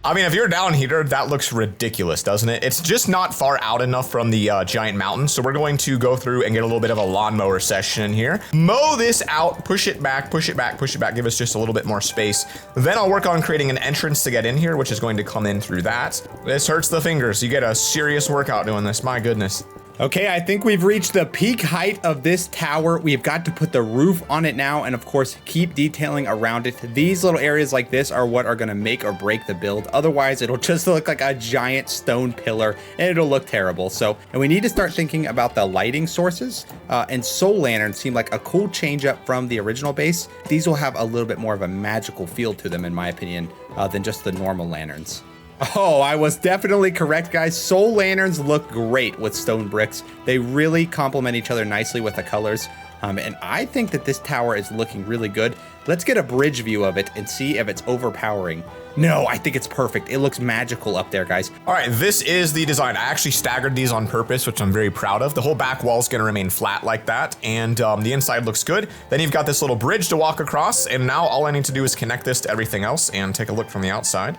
I mean, if you're down here, that looks ridiculous, doesn't it? It's just not far out enough from the giant mountain. So we're going to go through and get a little bit of a lawnmower session in here. Mow this out, push it back, push it back, push it back, give us just a little bit more space. Then I'll work on creating an entrance to get in here, which is going to come in through that. This hurts the fingers. You get a serious workout doing this, my goodness. Okay, I think we've reached the peak height of this tower. We've got to put the roof on it now, and of course, keep detailing around it. These little areas like this are what are gonna make or break the build. Otherwise, it'll just look like a giant stone pillar, and it'll look terrible. So, and we need to start thinking about the lighting sources, and soul lanterns seem like a cool change up from the original base. These will have a little bit more of a magical feel to them, in my opinion, than just the normal lanterns. Oh, I was definitely correct, guys. Soul lanterns look great with stone bricks. They really complement each other nicely with the colors. And I think that this tower is looking really good. Let's get a bridge view of it and see if it's overpowering. No, I think it's perfect. It looks magical up there, guys. All right, this is the design. I actually staggered these on purpose, which I'm very proud of. The whole back wall is gonna remain flat like that, and the inside looks good. Then you've got this little bridge to walk across, and now all I need to do is connect this to everything else and take a look from the outside.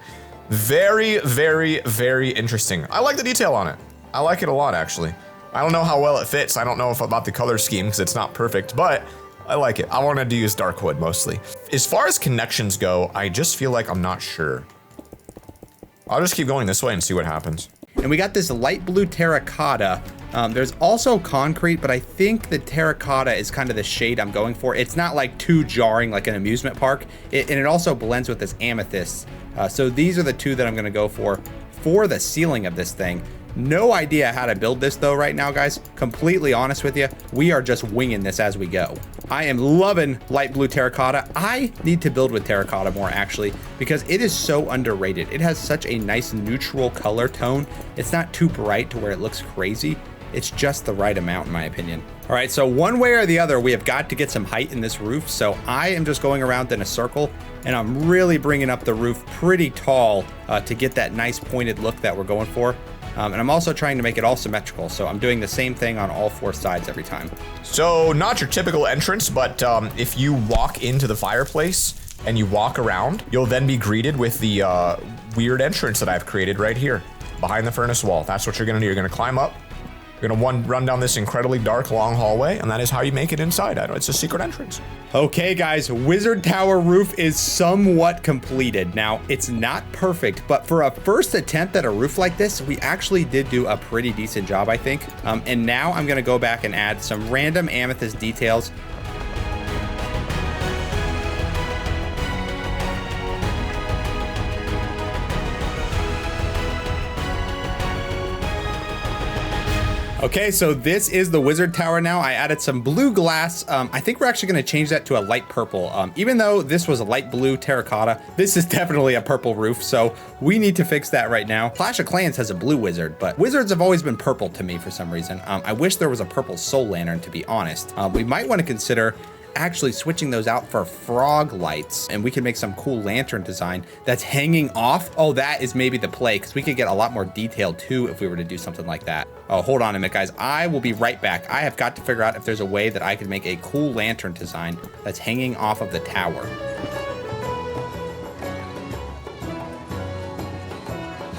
Very, very, very interesting. I like the detail on it. I like it a lot, actually. I don't know how well it fits. I don't know about the color scheme because it's not perfect, but I like it. I wanted to use dark wood mostly. As far as connections go, I just feel like I'm not sure. I'll just keep going this way and see what happens. And we got this light blue terracotta. There's also concrete, but I think the terracotta is kind of the shade I'm going for. It's not like too jarring like an amusement park. And it also blends with this amethyst. So these are the two that I'm gonna go for the ceiling of this thing. No idea how to build this though right now, guys. Completely honest with you, we are just winging this as we go. I am loving light blue terracotta. I need to build with terracotta more actually, because it is so underrated. It has such a nice neutral color tone. It's not too bright to where it looks crazy. It's just the right amount in my opinion. All right, so one way or the other, we have got to get some height in this roof. So I am just going around in a circle and I'm really bringing up the roof pretty tall to get that nice pointed look that we're going for. And I'm also trying to make it all symmetrical. So I'm doing the same thing on all four sides every time. So not your typical entrance, but if you walk into the fireplace and you walk around, you'll then be greeted with the weird entrance that I've created right here behind the furnace wall. That's what you're gonna do. You're gonna climb up. You're We're gonna run down this incredibly dark, long hallway, and that is how you make it inside. I know it's a secret entrance. Okay, guys, Wizard Tower roof is somewhat completed. Now, it's not perfect, but for a first attempt at a roof like this, we actually did do a pretty decent job, I think. And now I'm gonna go back and add some random amethyst details. Okay, so this is the Wizard Tower now. I added some blue glass. I think we're actually gonna change that to a light purple. Even though this was a light blue terracotta, this is definitely a purple roof, so we need to fix that right now. Clash of Clans has a blue wizard, but wizards have always been purple to me for some reason. I wish there was a purple soul lantern, to be honest. We might wanna consider actually switching those out for frog lights, and we can make some cool lantern design that's hanging off. Oh, that is maybe the play, because we could get a lot more detail too if we were to do something like that. Oh, hold on a minute, guys. I will be right back. I have got to figure out if there's a way that I can make a cool lantern design that's hanging off of the tower.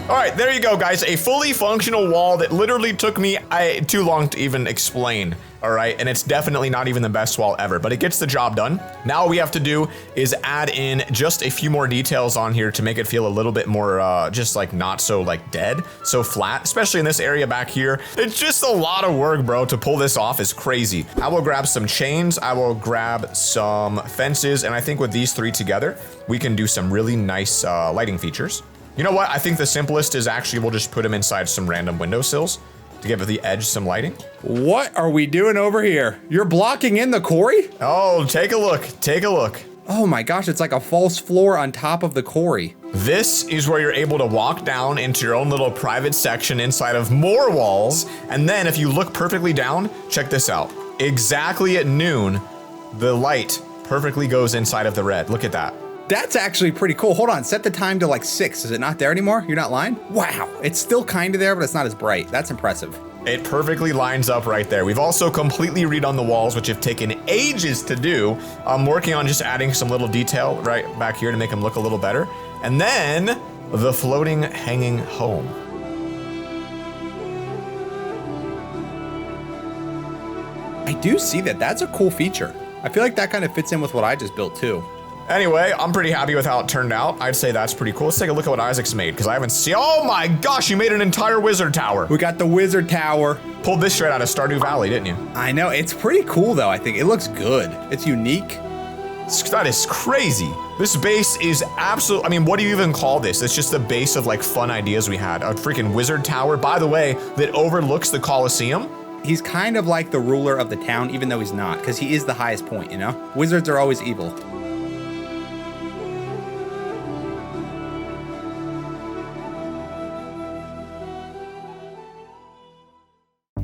All right, there you go, guys. A fully functional wall that literally took me too long to even explain. All right, and it's definitely not even the best wall ever, but it gets the job done. Now all we have to do is add in just a few more details on here to make it feel a little bit more just like not so like dead, so flat, especially in this area back here. It's just a lot of work, bro. To pull this off is crazy. I will grab some chains, I will grab some fences, and I think with these three together, we can do some really nice lighting features. You know what? I think the simplest is actually we'll just put them inside some random windowsills to give the edge some lighting. What are we doing over here? You're blocking in the quarry? Oh, take a look. Take a look. Oh my gosh, it's like a false floor on top of the quarry. This is where you're able to walk down into your own little private section inside of more walls. And then if you look perfectly down, check this out. Exactly at noon, the light perfectly goes inside of the red. Look at that. That's actually pretty cool. Hold on, set the time to like 6. Is it not there anymore? You're not lying? Wow, it's still kind of there, but it's not as bright. That's impressive. It perfectly lines up right there. We've also completely redone the walls, which have taken ages to do. I'm working on just adding some little detail right back here to make them look a little better. And then the floating hanging home. I do see that. That's a cool feature. I feel like that kind of fits in with what I just built too. Anyway, I'm pretty happy with how it turned out. I'd say that's pretty cool. Let's take a look at what Isaac's made, because I haven't seen. Oh my gosh, you made an entire wizard tower. We got the wizard tower. Pulled this straight out of Stardew Valley, didn't you? I know, it's pretty cool though, I think. It looks good. It's unique. That is crazy. This base is absolute. I mean, what do you even call this? It's just the base of like fun ideas we had. A freaking wizard tower, by the way, that overlooks the Coliseum. He's kind of like the ruler of the town, even though he's not, because he is the highest point, you know? Wizards are always evil.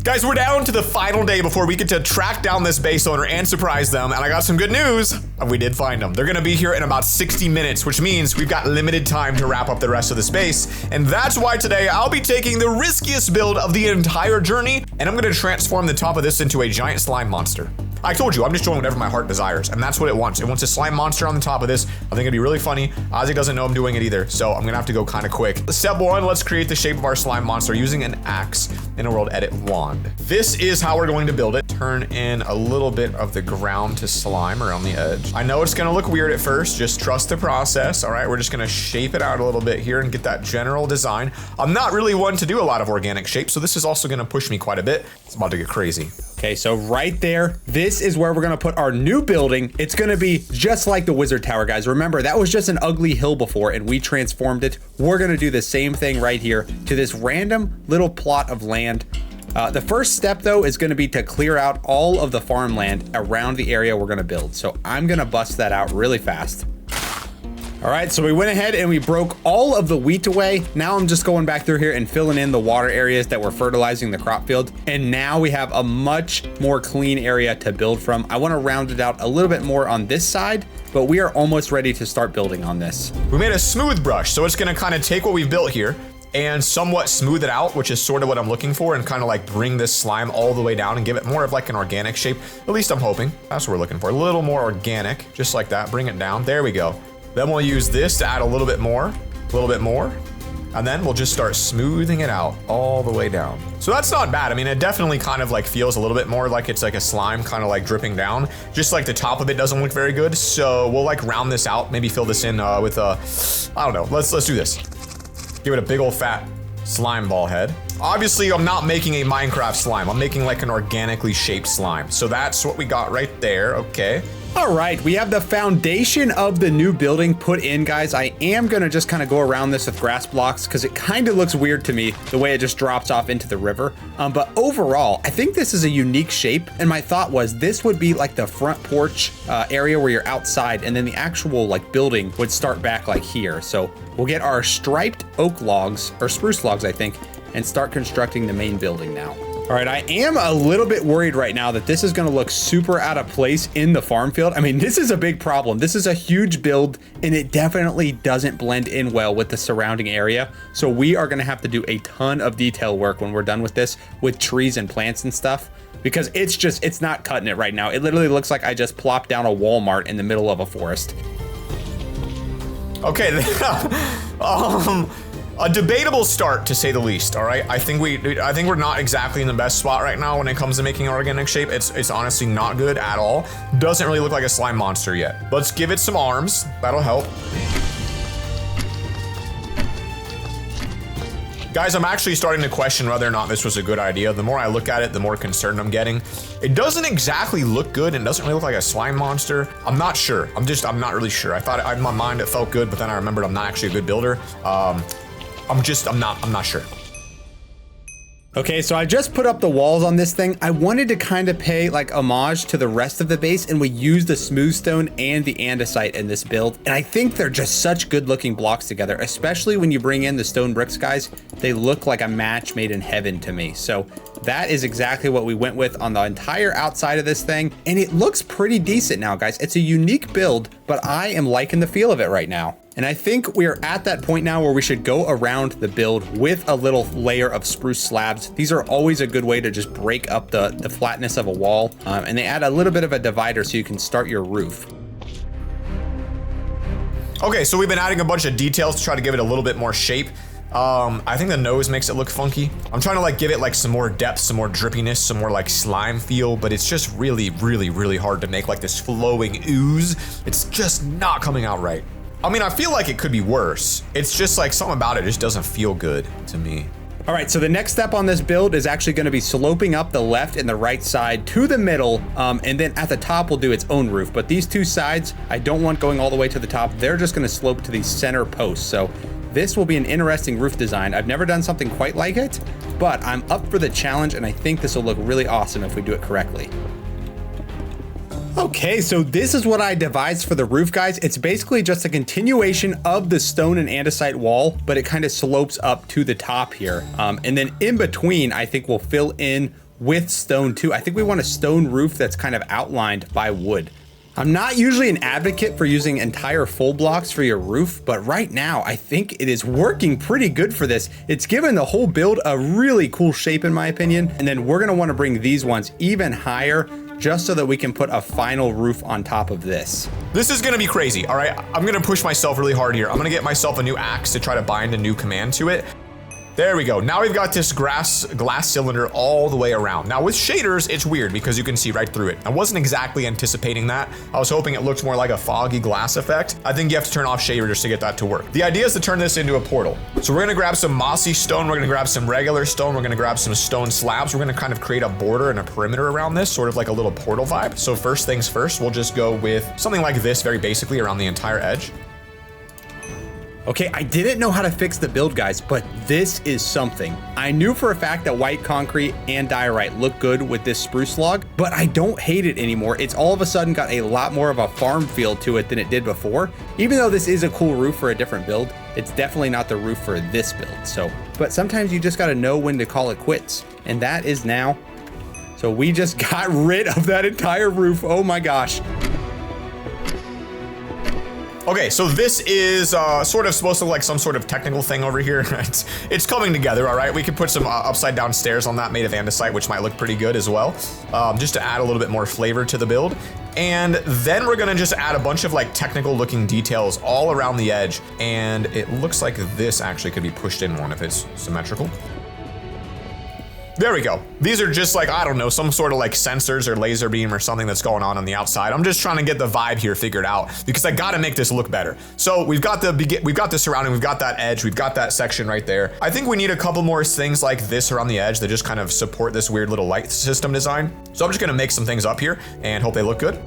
Guys, we're down to the final day before we get to track down this base owner and surprise them, and I got some good news. We did find them. They're gonna be here in about 60 minutes, which means we've got limited time to wrap up the rest of the space, and that's why today I'll be taking the riskiest build of the entire journey, and I'm gonna transform the top of this into a giant slime monster. I told you, I'm just doing whatever my heart desires, and that's what it wants. It wants a slime monster on the top of this. I think it'd be really funny. Isaac doesn't know I'm doing it either, so I'm gonna have to go kind of quick. Step 1, let's create the shape of our slime monster using an axe in a world edit wand. This is how we're going to build it. Turn in a little bit of the ground to slime around the edge. I know it's gonna look weird at first, just trust the process. All right, we're just gonna shape it out a little bit here and get that general design. I'm not really one to do a lot of organic shapes, so this is also gonna push me quite a bit. It's about to get crazy. Okay, so right there, this is where we're gonna put our new building. It's gonna be just like the wizard tower, guys. Remember, that was just an ugly hill before and we transformed it. We're gonna do the same thing right here to this random little plot of land. The first step though is gonna be to clear out all of the farmland around the area we're gonna build. So I'm gonna bust that out really fast. All right, so we went ahead and we broke all of the wheat away. Now I'm just going back through here and filling in the water areas that we're fertilizing the crop field. And now we have a much more clean area to build from. I wanna round it out a little bit more on this side, but we are almost ready to start building on this. We made a smooth brush, so it's gonna kind of take what we've built here and somewhat smooth it out, which is sort of what I'm looking for, and kind of like bring this slime all the way down and give it more of like an organic shape. At least I'm hoping. That's what we're looking for. A little more organic, just like that. Bring it down. There we go. Then we'll use this to add a little bit more, And then we'll just start smoothing it out all the way down. So that's not bad. I mean, it definitely kind of like feels a little bit more like it's like a slime kind of like dripping down. Just like the top of it doesn't look very good. So we'll like round this out, maybe fill this in with a, I don't know. Let's do this. Give it a big old fat slime ball head. Obviously, I'm not making a Minecraft slime. I'm making like an organically shaped slime. So that's what we got right there. Okay. All right, we have the foundation of the new building put in, guys. I am gonna just kind of go around this with grass blocks because it kind of looks weird to me the way it just drops off into the river. But overall, I think this is a unique shape. And my thought was this would be like the front porch area where you're outside, and then the actual like building would start back like here. So we'll get our striped oak logs, or spruce logs, I think, and start constructing the main building now. All right, I am a little bit worried right now that this is gonna look super out of place in the farm field. I mean, this is a big problem. This is a huge build and it definitely doesn't blend in well with the surrounding area. So we are gonna have to do a ton of detail work when we're done with this, with trees and plants and stuff, because it's not cutting it right now. It literally looks like I just plopped down a Walmart in the middle of a forest. Okay, a debatable start, to say the least. All right, I think we're not exactly in the best spot right now when it comes to making an organic shape. It's honestly not good at all. Doesn't really look like a slime monster yet. Let's give it some arms. That'll help. Guys, I'm actually starting to question whether or not this was a good idea. The more I look at it, the more concerned I'm getting. It doesn't exactly look good and doesn't really look like a slime monster. I'm not sure. I'm not really sure. I thought in my mind it felt good, but then I remembered I'm not actually a good builder. I'm not sure. Okay, so I just put up the walls on this thing. I wanted to kind of pay like homage to the rest of the base, and we used the smooth stone and the andesite in this build. And I think they're just such good looking blocks together, especially when you bring in the stone bricks, guys. They look like a match made in heaven to me. So that is exactly what we went with on the entire outside of this thing. And it looks pretty decent now, guys. It's a unique build, but I am liking the feel of it right now. And I think we're at that point now where we should go around the build with a little layer of spruce slabs. These are always a good way to just break up the flatness of a wall. And they add a little bit of a divider so you can start your roof. Okay, so we've been adding a bunch of details to try to give it a little bit more shape. I think the nose makes it look funky. I'm trying to like give it like some more depth, some more drippiness, some more like slime feel, but it's just really, really, really hard to make like this flowing ooze. It's just not coming out right. I mean, I feel like it could be worse. It's just like something about it just doesn't feel good to me. All right, so the next step on this build is actually gonna be sloping up the left and the right side to the middle, and then at the top we'll do its own roof. But these two sides, I don't want going all the way to the top. They're just gonna slope to these center posts. So this will be an interesting roof design. I've never done something quite like it, but I'm up for the challenge, and I think this will look really awesome if we do it correctly. Okay, so this is what I devised for the roof, guys. It's basically just a continuation of the stone and andesite wall, but it kind of slopes up to the top here. And then in between, I think we'll fill in with stone too. I think we want a stone roof that's kind of outlined by wood. I'm not usually an advocate for using entire full blocks for your roof, but right now I think it is working pretty good for this. It's given the whole build a really cool shape in my opinion. And then we're gonna wanna bring these ones even higher just so that we can put a final roof on top of this. This is gonna be crazy, all right? I'm gonna push myself really hard here. I'm gonna get myself a new axe to try to bind a new command to it. There we go. Now we've got this glass cylinder all the way around. Now with shaders, it's weird because you can see right through it. I wasn't exactly anticipating that. I was hoping it looked more like a foggy glass effect. I think you have to turn off shaders to get that to work. The idea is to turn this into a portal. So we're gonna grab some mossy stone, we're gonna grab some regular stone, we're gonna grab some stone slabs. We're gonna kind of create a border and a perimeter around this, sort of like a little portal vibe. So first things first, we'll just go with something like this, very basically around the entire edge. Okay, I didn't know how to fix the build, guys, but this is something. I knew for a fact that white concrete and diorite look good with this spruce log, but I don't hate it anymore. It's all of a sudden got a lot more of a farm feel to it than it did before. Even though this is a cool roof for a different build, it's definitely not the roof for this build. So, but sometimes you just gotta know when to call it quits, and that is now. So we just got rid of that entire roof. Oh my gosh. Okay, so this is sort of supposed to look like some sort of technical thing over here. It's coming together, all right? We could put some upside down stairs on that made of andesite, which might look pretty good as well, just to add a little bit more flavor to the build. And then we're gonna just add a bunch of like technical looking details all around the edge. And it looks like this actually could be pushed in more if it's symmetrical. There we go. These are just like, I don't know, some sort of like sensors or laser beam or something that's going on the outside. I'm just trying to get the vibe here figured out because I gotta make this look better. So we've got the surrounding, we've got that edge, we've got that section right there. I think we need a couple more things like this around the edge that just kind of support this weird little light system design. So I'm just gonna make some things up here and hope they look good.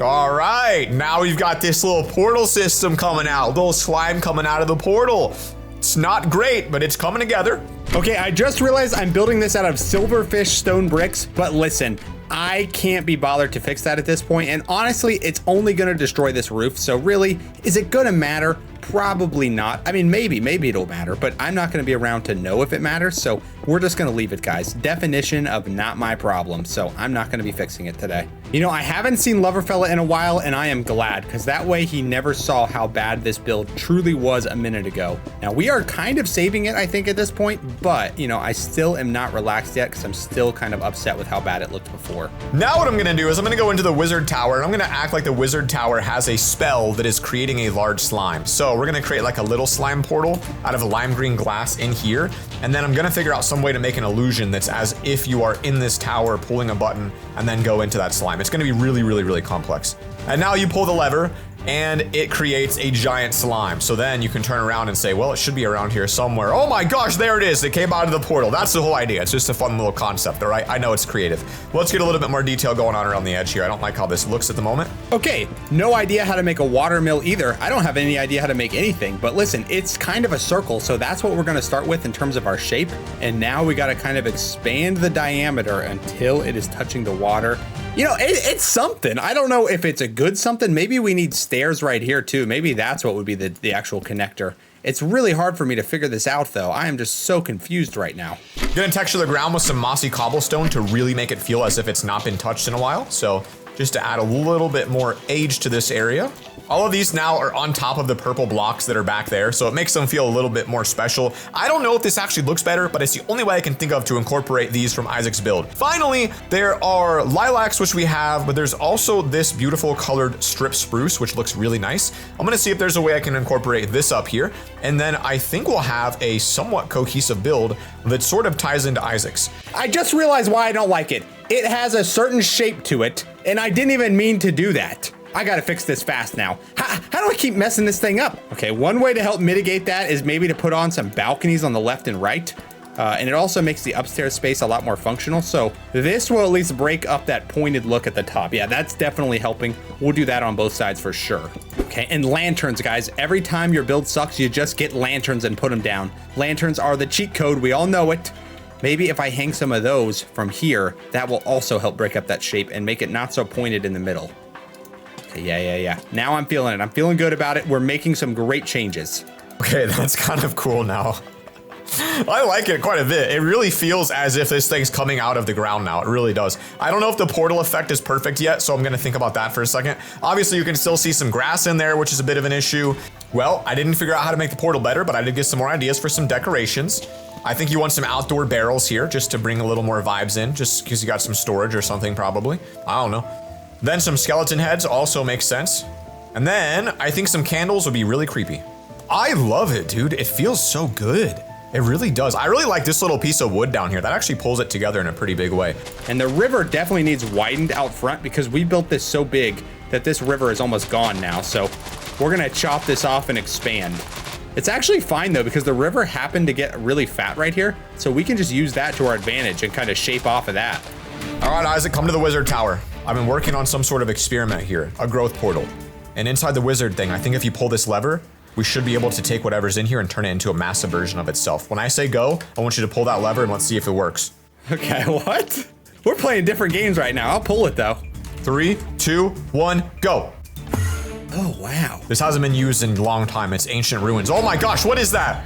All right, now we've got this little portal system coming out, little slime coming out of the portal. It's not great, but it's coming together. Okay, I just realized I'm building this out of silverfish stone bricks, but listen, I can't be bothered to fix that at this point, and honestly, it's only gonna destroy this roof, so really, is it gonna matter? Probably not. I mean, maybe it'll matter, but I'm not gonna be around to know if it matters, so we're just gonna leave it, guys. Definition of not my problem, so I'm not gonna be fixing it today. You know, I haven't seen LoverFella in a while, and I am glad, because that way he never saw how bad this build truly was a minute ago. Now, we are kind of saving it, I think, at this point, but, you know, I still am not relaxed yet, because I'm still kind of upset with how bad it looked before. Now what I'm gonna do is I'm gonna go into the wizard tower, and I'm gonna act like the wizard tower has a spell that is creating a large slime. So we're gonna create like a little slime portal out of lime green glass in here, and then I'm gonna figure out some way to make an illusion that's as if you are in this tower pulling a button and then go into that slime. It's gonna be really complex. And now you pull the lever and it creates a giant slime. So then you can turn around and say, well, it should be around here somewhere. Oh my gosh, there it is. It came out of the portal. That's the whole idea. It's just a fun little concept, all right? I know it's creative. Well, let's get a little bit more detail going on around the edge here. I don't like how this looks at the moment. Okay, no idea how to make a water mill either. I don't have any idea how to make anything, but listen, it's kind of a circle, so that's what we're gonna start with in terms of our shape. And now we gotta kind of expand the diameter until it is touching the water. You know, it's something. I don't know if it's a good something. Maybe we need stairs right here too. Maybe that's what would be the actual connector. It's really hard for me to figure this out though. I am just so confused right now. Gonna texture the ground with some mossy cobblestone to really make it feel as if it's not been touched in a while. So just to add a little bit more age to this area. All of these now are on top of the purple blocks that are back there, so it makes them feel a little bit more special. I don't know if this actually looks better, but it's the only way I can think of to incorporate these from Isaac's build. Finally, there are lilacs, which we have, but there's also this beautiful colored strip spruce, which looks really nice. I'm gonna see if there's a way I can incorporate this up here, and then I think we'll have a somewhat cohesive build that sort of ties into Isaac's. I just realized why I don't like it. It has a certain shape to it, and I didn't even mean to do that. I gotta fix this fast now. How do I keep messing this thing up? Okay, one way to help mitigate that is maybe to put on some balconies on the left and right. And it also makes the upstairs space a lot more functional. So this will at least break up that pointed look at the top. Yeah, that's definitely helping. We'll do that on both sides for sure. Okay, and lanterns, guys. Every time your build sucks, you just get lanterns and put them down. Lanterns are the cheat code, we all know it. Maybe if I hang some of those from here, that will also help break up that shape and make it not so pointed in the middle. Yeah. Now I'm feeling it. I'm feeling good about it. We're making some great changes. Okay, that's kind of cool now. I like it quite a bit. It really feels as if this thing's coming out of the ground now. It really does. I don't know if the portal effect is perfect yet, so I'm gonna think about that for a second. Obviously, you can still see some grass in there, which is a bit of an issue. Well, I didn't figure out how to make the portal better, but I did get some more ideas for some decorations. I think you want some outdoor barrels here just to bring a little more vibes in, just because you got some storage or something probably. I don't know. Then some skeleton heads also makes sense. And then I think some candles would be really creepy. I love it, dude. It feels so good. It really does. I really like this little piece of wood down here. That actually pulls it together in a pretty big way. And the river definitely needs widened out front because we built this so big that this river is almost gone now. So we're gonna chop this off and expand. It's actually fine though because the river happened to get really fat right here. So we can just use that to our advantage and kind of shape off of that. All right, Isaac, come to the wizard tower. I've been working on some sort of experiment here, a growth portal. And inside the wizard thing, I think if you pull this lever, we should be able to take whatever's in here and turn it into a massive version of itself. When I say go, I want you to pull that lever and let's see if it works. Okay, what? We're playing different games right now. I'll pull it though. 3, 2, 1, go. Oh, wow. This hasn't been used in a long time. It's ancient ruins. Oh my gosh, what is that?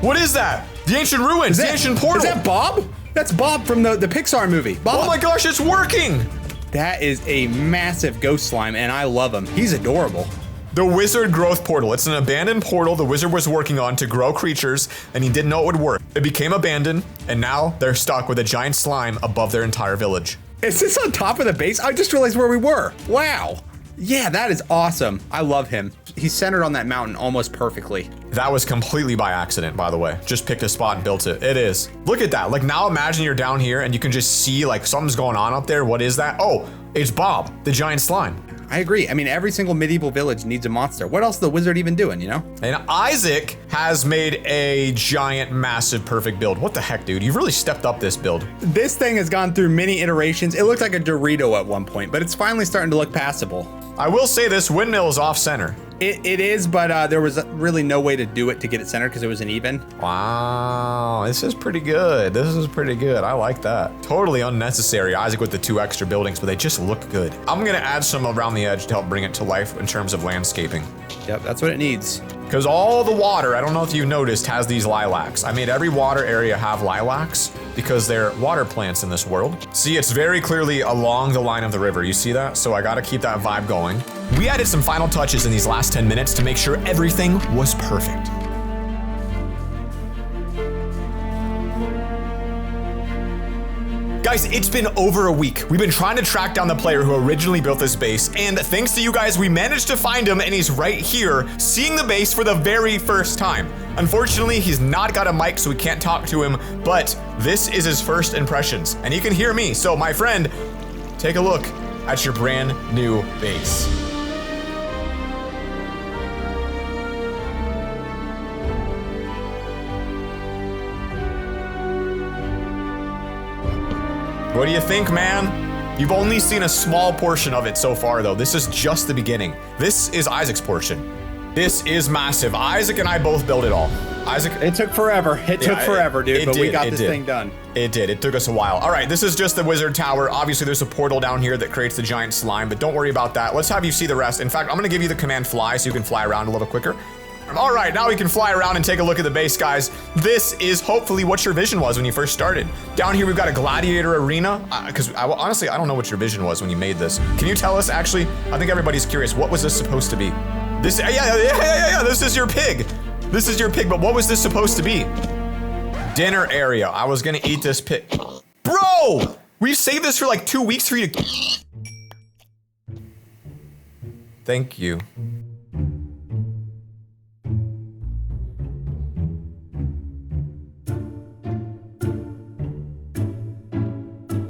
What is that? The ancient ruins, the ancient portal. Is that Bob? That's Bob from the Pixar movie. Bob. Oh my gosh, it's working. That is a massive ghost slime and I love him. He's adorable. The wizard growth portal. It's an abandoned portal the wizard was working on to grow creatures, and he didn't know it would work. It became abandoned, and now they're stuck with a giant slime above their entire village. Is this on top of the base? I just realized where we were. Wow. Yeah, that is awesome. I love him. He's centered on that mountain almost perfectly. That was completely by accident, by the way. Just picked a spot and built it. It is. Look at that. Like, now imagine you're down here and you can just see like something's going on up there. What is that? Oh, it's Bob, the giant slime. I agree. I mean, every single medieval village needs a monster. What else is the wizard even doing, you know? And Isaac has made a giant, massive, perfect build. What the heck, dude? You've really stepped up this build. This thing has gone through many iterations. It looked like a Dorito at one point, but it's finally starting to look passable. I will say this windmill is off center. It is, but there was really no way to do it to get it centered because it was an even. Wow, this is pretty good. This is pretty good. I like that. Totally unnecessary, Isaac with the 2 extra buildings, but they just look good. I'm gonna add some around the edge to help bring it to life in terms of landscaping. Yep, that's what it needs. Because all the water, I don't know if you noticed, has these lilacs. I made every water area have lilacs because they're water plants in this world. See, it's very clearly along the line of the river. You see that? So I gotta keep that vibe going. We added some final touches in these last 10 minutes to make sure everything was perfect. Guys, it's been over a week. We've been trying to track down the player who originally built this base, and thanks to you guys, we managed to find him, and he's right here, seeing the base for the very first time. Unfortunately, he's not got a mic, so we can't talk to him, but this is his first impressions, and he can hear me. So, my friend, take a look at your brand new base. What do you think, man? You've only seen a small portion of it so far, though. This is just the beginning. This is Isaac's portion. This is massive. Isaac and I both built it all. Isaac. It took forever. It took forever, dude, but we got this thing done. It did. It took us a while. All right, this is just the wizard tower. Obviously, there's a portal down here that creates the giant slime, but don't worry about that. Let's have you see the rest. In fact, I'm going to give you the command fly so you can fly around a little quicker. All right, now we can fly around and take a look at the base, guys. This is hopefully what your vision was when you first started. Down here, we've got a gladiator arena. Because honestly, I don't know what your vision was when you made this. Can you tell us, actually? I think everybody's curious. What was this supposed to be? This, yeah, this is your pig. This is your pig, but what was this supposed to be? Dinner area. I was gonna eat this pig. Bro! We've saved this for like 2 weeks for you to... Thank you.